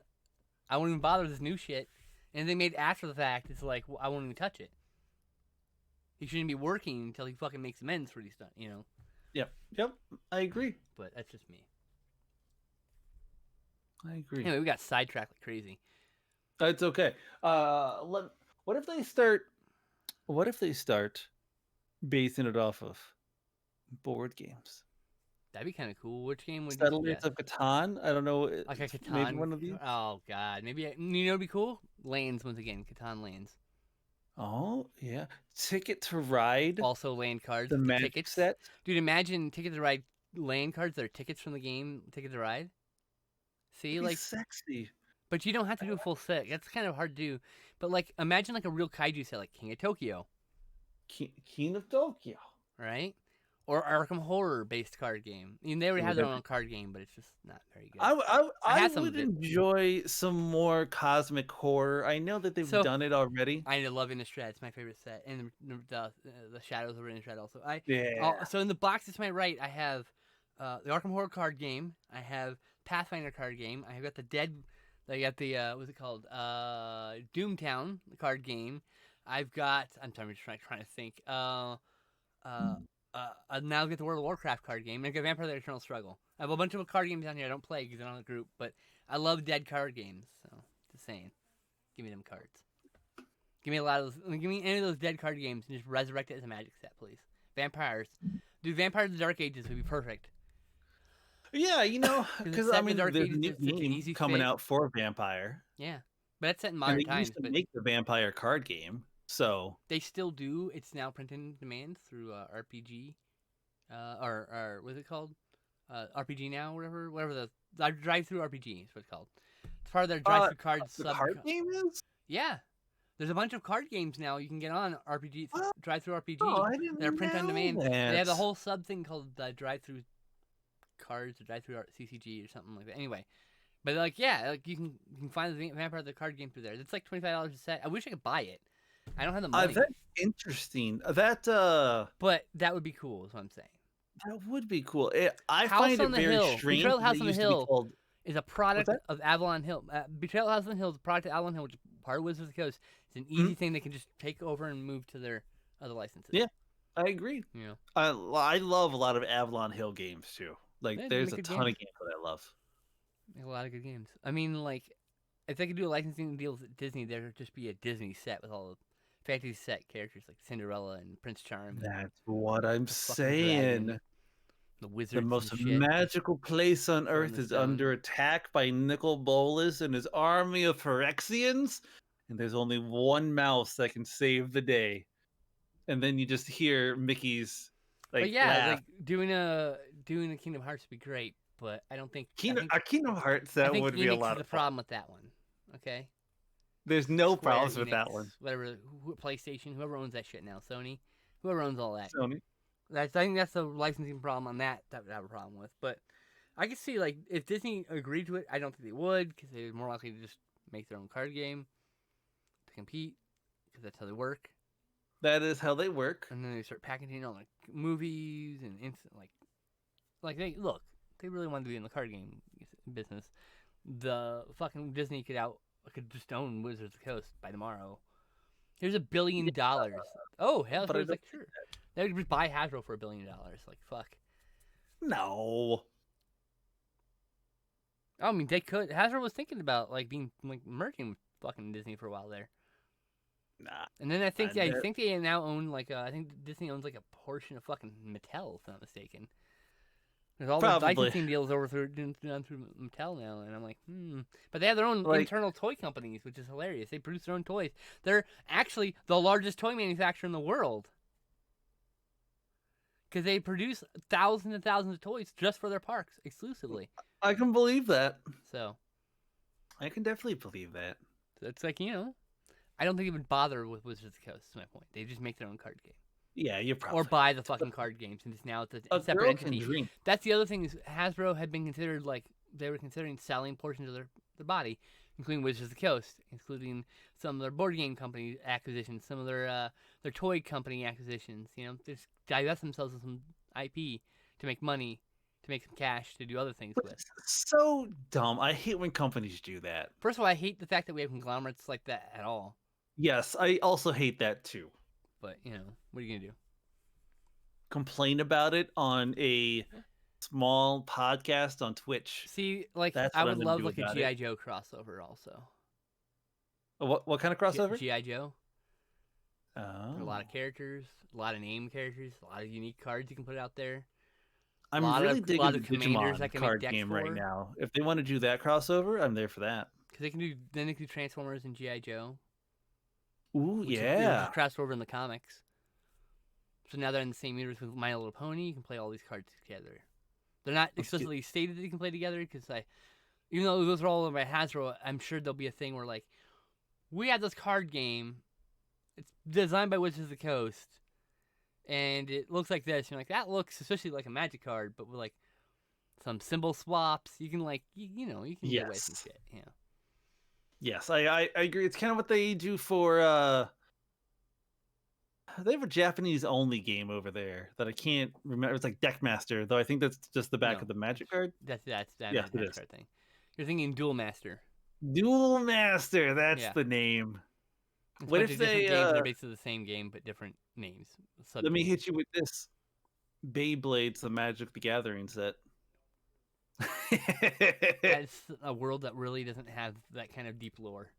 I won't even bother with this new shit. And they made after the fact, it's like, well, I won't even touch it. He shouldn't be working until he fucking makes amends for what he's done, Yep. Yep. I agree. But that's just me. I agree. Anyway, we got sidetracked like crazy. It's okay. What if they start? What if they start basing it off of board games? That'd be kind of cool. Which game would you Settlers suggest? of Catan. I don't know. Like a Maybe Catan? one of these. Oh, God. Maybe, it'd be cool? Lands, once again. Catan lands. Oh yeah. Ticket to Ride. Also land cards. The Magic tickets. set. Dude, imagine Ticket to Ride land cards that are tickets from the game Ticket to Ride. See, That'd be like, sexy. but you don't have to do a full set. That's kind of hard to do. But like, imagine like a real kaiju set, like King of Tokyo, King of Tokyo. right? Or Arkham Horror based card game. I mean, they already have their own card game, but it's just not very good. I had some would of it. enjoy some more cosmic horror. I know that they've So- done it already. I love Innistrad. It's my favorite set, and the Shadows of Innistrad also. Yeah. So in the box to my right, I have the Arkham Horror card game. I have Pathfinder card game. I got the Dead. I got the what's it called? Doomtown card game. I've got. I'm just trying to think. Now I get the World of Warcraft card game. And I got Vampire the Eternal Struggle. I have a bunch of card games down here I don't play because they're not in the group, but I love dead card games. So just saying, give me them cards. Give me a lot of those. Give me any of those dead card games and just resurrect it as a Magic set, please. Vampires, dude. Vampires of the Dark Ages would be perfect. Yeah, because I mean, Dark there's Ages a new is such an game easy coming fit. out for Vampire. Yeah, but that's set in And modern they times. used to But make the Vampire card game, so they still do. It's now printed in demand through RPG, or what's it called? RPG now, whatever the drive-through RPG is what it's called. It's part of their drive-through cards. the card game is. Yeah, there's a bunch of card games now you can get on RPG drive-through RPG. Oh, I didn't They're print on know demand. that. They have a whole sub thing called drive-through cards or drive-through CCG or something like that. Anyway, But like, yeah, like you can find the Vampire the card game through there. It's like $25 a set. I wish I could buy it. I don't have the money, That's interesting. but that would be cool. Is what I'm saying. That would be cool. I House find it on the very Hill, strange Betrayal that House it on the used to be Hill called. is a What's product that? of Avalon Hill. Betrayal House on the Hill is a product of Avalon Hill, which is part of Wizards of the Coast. It's an easy Mhm. thing they can just take over and move to their other licenses. Yeah, I agree. You know, I love a lot of Avalon Hill games too. Like, they there's make a good ton games. of games that I love. Make a lot of good games. I mean, like, if they could do a licensing deal with Disney, there would just be a Disney set with all the fantasy set characters like Cinderella and Prince Charming, That's what I'm the fucking dragon, saying. the The wizards and most shit. magical place on Throw in Earth the is stone. under attack by Nicol Bolas and his army of Phyrexians, and there's only one mouse that can save the day. And then you just hear Mickey's But like yeah, laugh. like doing a Kingdom Hearts would be great. But I don't think Kingdom Hearts, I that think would be a Enix is lot the of fun. problem with that one. Okay, There's no Square problems with Enix, that one. whatever, PlayStation, whoever owns that shit now, Sony, whoever owns all that. Sony. I think that's the licensing problem on that would have a problem with. But I could see like if Disney agreed to it, I don't think they would because they're more likely to just make their own card game to compete because that's how they work. That is how they work. And then they start packaging on like movies and instant like they look. They really wanted to be in the card game business. The fucking Disney could just own Wizards of the Coast by tomorrow. Here's $1 billion. Oh, But I Hasbro's don't. like sure. They would just buy Hasbro for $1 billion. Like fuck. No. I mean, they could. Hasbro was thinking about like being like merging with fucking Disney for a while there. Nah. And then I think I they now own like I think Disney owns like a portion of fucking Mattel, if I'm not mistaken. There's all the Probably. licensing deals done through Mattel now, and I'm like, But they have their own Like, internal toy companies, which is hilarious. They produce their own toys. They're actually the largest toy manufacturer in the world because they produce thousands and thousands of toys just for their parks exclusively. I can believe that. So I can definitely believe that. it's like I don't think they would bother with Wizards of the Coast. Is my point. They just make their own card game. Yeah, you probably. Or buy the fucking card games, and it's now it's a A separate girl entity. can dream. That's the other thing is Hasbro had been considered like they were considering selling portions of their body, including Wizards of the Coast, including some of their board game company acquisitions, some of their toy company acquisitions. They just divest themselves of some IP to make money, to make some cash, to do other things with. It's so dumb. I hate when companies do that. First of all, I hate the fact that we have conglomerates like that at all. Yes, I also hate that too. But what are you gonna do? Complain about it on a small podcast on Twitch. See, like That's I what would I'm gonna love do like a about GI it. Joe crossover also. What kind of crossover? GI Joe. Oh. A lot of characters, a lot of name characters, a lot of unique cards you can put out there. I'm lot really of- digging lot the of commanders I Digimon can make card decks game right for. now. If they want to do that crossover, I'm there for that. Because they can do Transformers and GI Joe. Ooh, Which yeah. is crossed over in the comics. So now they're in the same universe with My Little Pony. You can play all these cards together. They're not explicitly stated that you can play together because even though those are all over by Hasbro, I'm sure there'll be a thing where like we have this card game. It's designed by Wizards of the Coast, and it looks like this. You're like that looks especially like a Magic card, but with like some symbol swaps. You can like you can get away from shit. Yeah. Yes, I agree. It's kind of what they do for they have a Japanese only game over there that I can't remember. It's like Deckmaster, though I think that's just the back No. of the Magic card. That's Yes, it Magic is. card thing. You're thinking Duel Master. Duel Master, that's Yeah. the name. It's a What bunch if of different they games that are basically the same game but different names? let me Subgames. hit you with this. Beyblade's the Magic the Gathering set. That's a world that really doesn't have that kind of deep lore.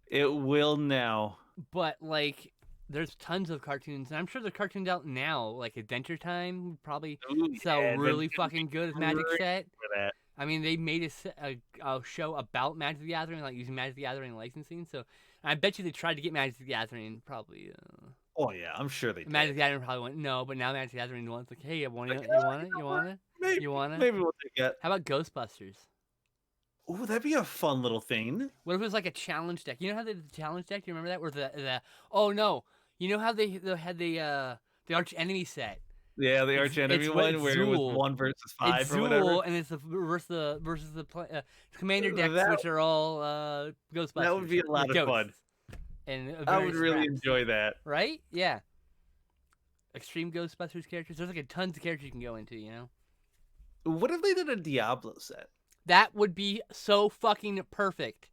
It will now. But like, there's tons of cartoons, and I'm sure there's cartoons out now. Like Adventure Time would probably Ooh, sell yeah, really Adventure fucking good as Magic great set. for that. I mean, they made a show about Magic the Gathering, like using Magic the Gathering licensing. So I bet you they tried to get Magic the Gathering, probably. Oh yeah, I'm sure they did. Magic the Gathering probably went no, but now Magic the Gathering wants like, hey, you want it? You want it? Maybe, You want it? maybe we'll take it. How about Ghostbusters? Ooh, that'd be a fun little thing. What if it was like a challenge deck? You know how they did the challenge deck? Do you remember that? Where the oh no, you know how they had the arch enemy set Yeah, the arch enemy one It's where it was Zool. 1 versus It's 5 or whatever. Zool, and it's the versus the commander decks, That which are all that would Ghostbusters be a lot with of fun. ghosts and I would various really reps. enjoy that. Right? Yeah. Extreme Ghostbusters characters. There's like tons of characters you can go into. You know. What if they did a Diablo set? That would be so fucking perfect.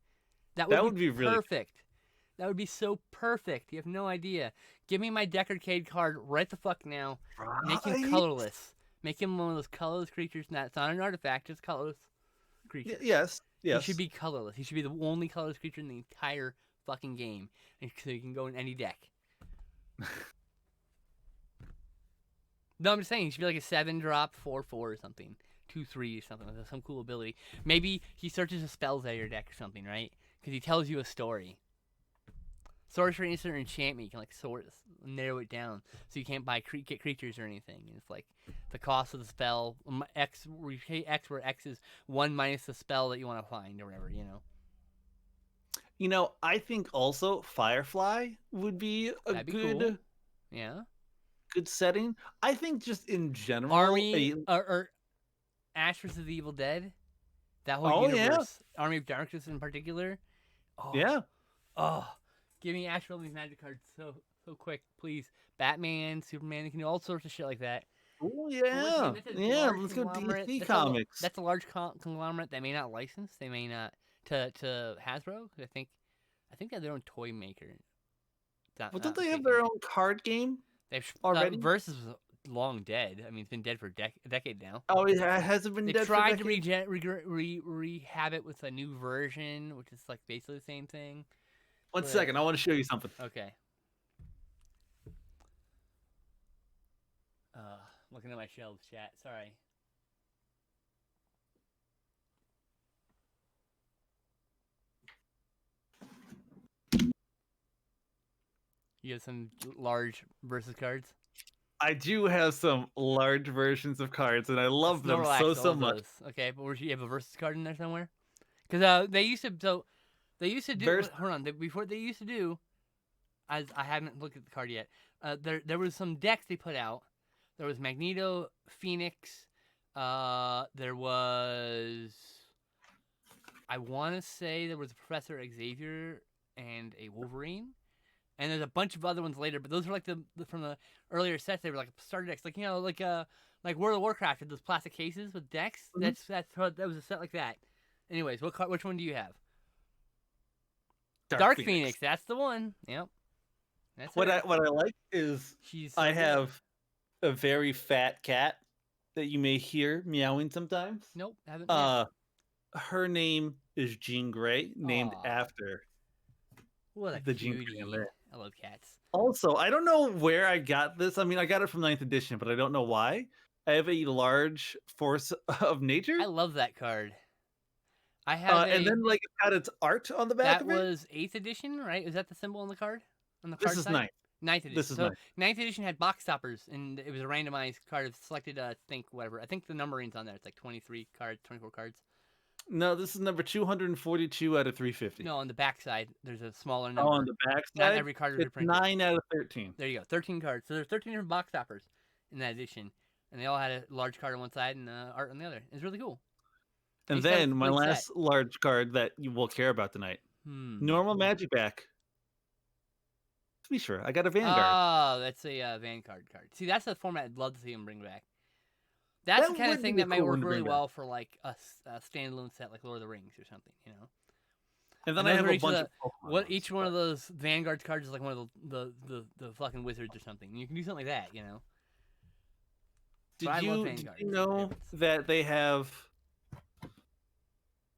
That would That be would be really perfect. That would be so perfect. You have no idea. Give me my Deckard card right the fuck now. Make him right. colorless. Make him one of those colorless creatures. It's not an artifact, just colorless creature. Yes, He should yes. be colorless. He should be the only colorless creature in the entire fucking game. And so he can go in any deck. No, I'm just saying he should be like a 7-drop, 4/4 or something. 2/3 or something. With some cool ability. Maybe he searches the spells out of your deck or something, right? Because he tells you a story. Sorcery, instant, or enchantment, you can like narrow it down so you can't buy get creatures or anything. And it's like the cost of the spell X, where you pay X, where X is 1 minus the spell that you want to find or whatever. You know. You know, I think also Firefly would be a That'd be good cool. Yeah. good setting. I think just in general, Army or Ash vs. the Evil Dead. That whole universe. Yeah. Army of Darkness in particular. Oh, yeah. Oh. Give me Ash all these magic cards so quick, please. Batman, Superman, you can do all sorts of shit like that. Oh yeah, yeah. Let's go DC Comics. That's a large conglomerate that may not license. They may not to Hasbro. I think they have their own toy maker. Well, don't they have their own card game? They've already. Versus was long dead. I mean, it's been dead for a decade now. Oh, it hasn't been dead. They tried to rehab it with a new version, which is like basically the same thing. One second, I want to show you something. Okay. Looking at my shelves, chat. Sorry. You have some large versus cards? I do have some large versions of cards, and I love them so much. Okay, but you have a versus card in there somewhere? Because they used to do. Hold on. Before they used to do, as I haven't looked at the card yet. There was some decks they put out. There was Magneto, Phoenix. There was, I want to say there was Professor Xavier and a Wolverine. And there's a bunch of other ones later, but those were like from the earlier sets. They were like starter decks, like like World of Warcraft had those plastic cases with decks. Mm-hmm. That was a set like that. Anyways, which one do you have? Dark Phoenix. That's the one. Yep. That's what I like is I have a very fat cat that you may hear meowing sometimes. Nope, haven't. Her name is Jean Grey, named after the Jean Grey. I love cats. Also, I don't know where I got this. I mean, I got it from 9th edition, but I don't know why. I have a large Force of Nature. I love that card. I have and then like it's got its art on the back of it. That was 8th edition, right? Is that the symbol on the card? On the card side? 9th. 9th edition. This is so 9th edition had box stoppers, and it was a randomized card of selected. I think the numbering's on there. It's like 23 cards, 24 cards. No, this is number 242 out of 350. No, on the back side, there's a smaller number. Oh, on the back side? Not every card is reprinted. 9 out of 13. There you go, 13 cards. So there's 13 different box stoppers in that edition, and they all had a large card on one side and art on the other. It's really cool. And then my last large card that you will care about tonight. Normal Magic Back. To be sure, I got a Vanguard. Oh, that's a Vanguard card. See, that's the format I'd love to see them bring back. That's the kind of thing that might work really well for like a standalone set like Lord of the Rings or something, you know. And then I have a bunch of each one of those Vanguard cards is like one of the fucking wizards or something. You can do something like that, you know. Did you know that they have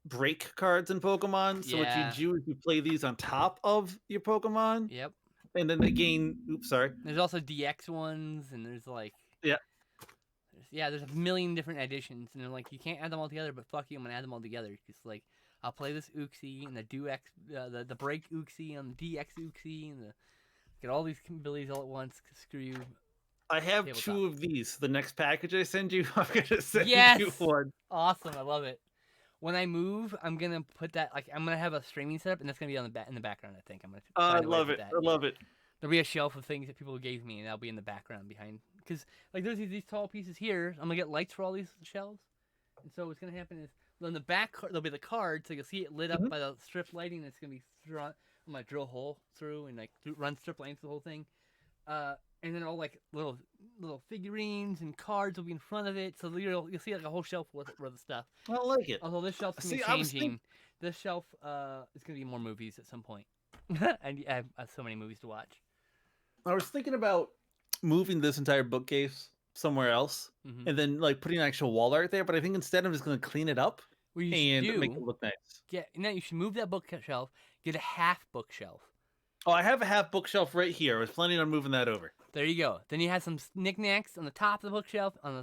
break cards in Pokemon? So what you do is you play these on top of your Pokemon. Yep. And then they gain. Oops, sorry. There's also DX ones, and there's like. Yeah. There's a million different editions, and they're like, you can't add them all together, but fuck you, I'm gonna add them all together. Just like, I'll play this Uxie and the break Uxie and the DX Uxie and get all these abilities all at once. Screw you. I have 2 of these. The next package I send you, I'm gonna send you one. Awesome, I love it. When I move, I'm gonna put that I'm gonna have a streaming setup, and that's gonna be in the background. I think I'm gonna. I love it. I love it. There'll be a shelf of things that people gave me, and that'll be in the background behind. because like there's these tall pieces here. I'm gonna get lights for all these shelves, and so what's gonna happen is on the back there'll be the card, so you'll see it lit up Mhm. by the strip lighting. That's gonna be drawn. I'm gonna drill a hole through and like run strip lighting through the whole thing. And then all like little figurines and cards will be in front of it, so you'll see like a whole shelf with the stuff. I like it. Although this shelf's gonna be See, I was thinking. changing. This shelf is gonna be more movies at some point, and I have so many movies to watch. I was thinking about moving this entire bookcase somewhere else, Mm-hmm. and then like putting actual wall art there. But I think instead I'm just going to clean it up What you should and make it do, look nice. you should move that bookshelf, get a half bookshelf. Oh, I have a half bookshelf right here. I was planning on moving that over. There you go. Then you have some knickknacks on the top of the bookshelf, and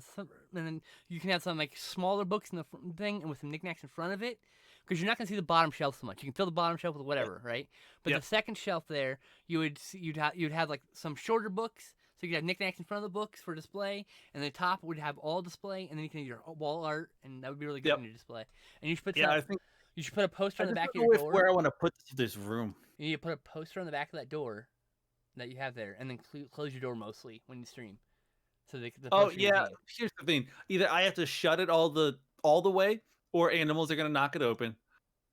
then you can have some like smaller books in the thing, and with some knickknacks in front of it, because you're not gonna see the bottom shelf so much. You can fill the bottom shelf with whatever, right? But Yep. the second shelf there, you'd have like some shorter books, so you could have knickknacks in front of the books for display, and the top would have all display, and then you can have your wall art, and that would be really good Yep. in your display. And you should put Yeah, I think you should put a poster I on the just back of don't your know door. where I want to put this room. You need to put a poster on the back of that door that you have there, and then close your door mostly when you stream. So the Oh poster yeah, can here's the thing. Either I have to shut it all the way, or animals are gonna knock it open,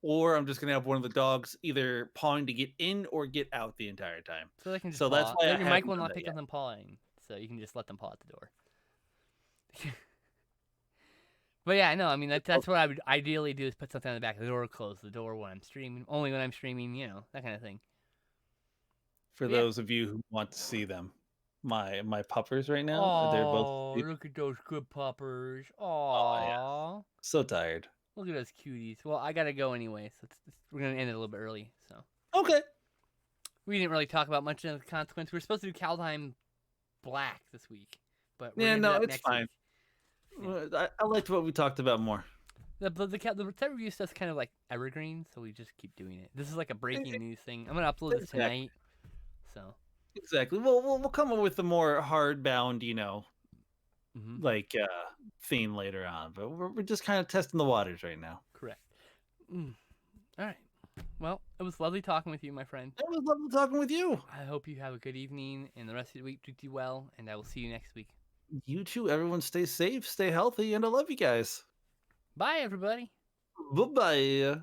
or I'm just gonna have one of the dogs either pawing to get in or get out the entire time. so they can just So that's paw. why I Your mic haven't will done not that pick yet. up them pawing, so you can just let them paw at the door. But yeah, no, I mean that's what I would ideally do is put something on the back of the door, close the door when I'm streaming, only when I'm streaming, that kind of thing. For But yeah. those of you who want to see them, my puppers right now, they're both Oh, asleep. look at those good puppers. Oh yeah, Aw. so tired. Look at those cuties. Well, I gotta go anyway, so we're gonna end it a little bit early. So Okay. we didn't really talk about much of the consequence. We were supposed to do Kaldheim Black this week, but we're Yeah, gonna do no, that it's next fine. week. Yeah. I liked what we talked about more. The set review stuff's kind of like evergreen, so we just keep doing it. This is like a breaking news thing. I'm gonna upload this Exactly. tonight, so Exactly. We'll come up with a more hardbound, like theme later on. But we're just kind of testing the waters right now. correct. Mm. All right. Well, it was lovely talking with you, my friend. It was lovely talking with you. I hope you have a good evening and the rest of the week treats you well, and I will see you next week. You too. Everyone stay safe, stay healthy, and I love you guys. Bye, everybody. Bye bye.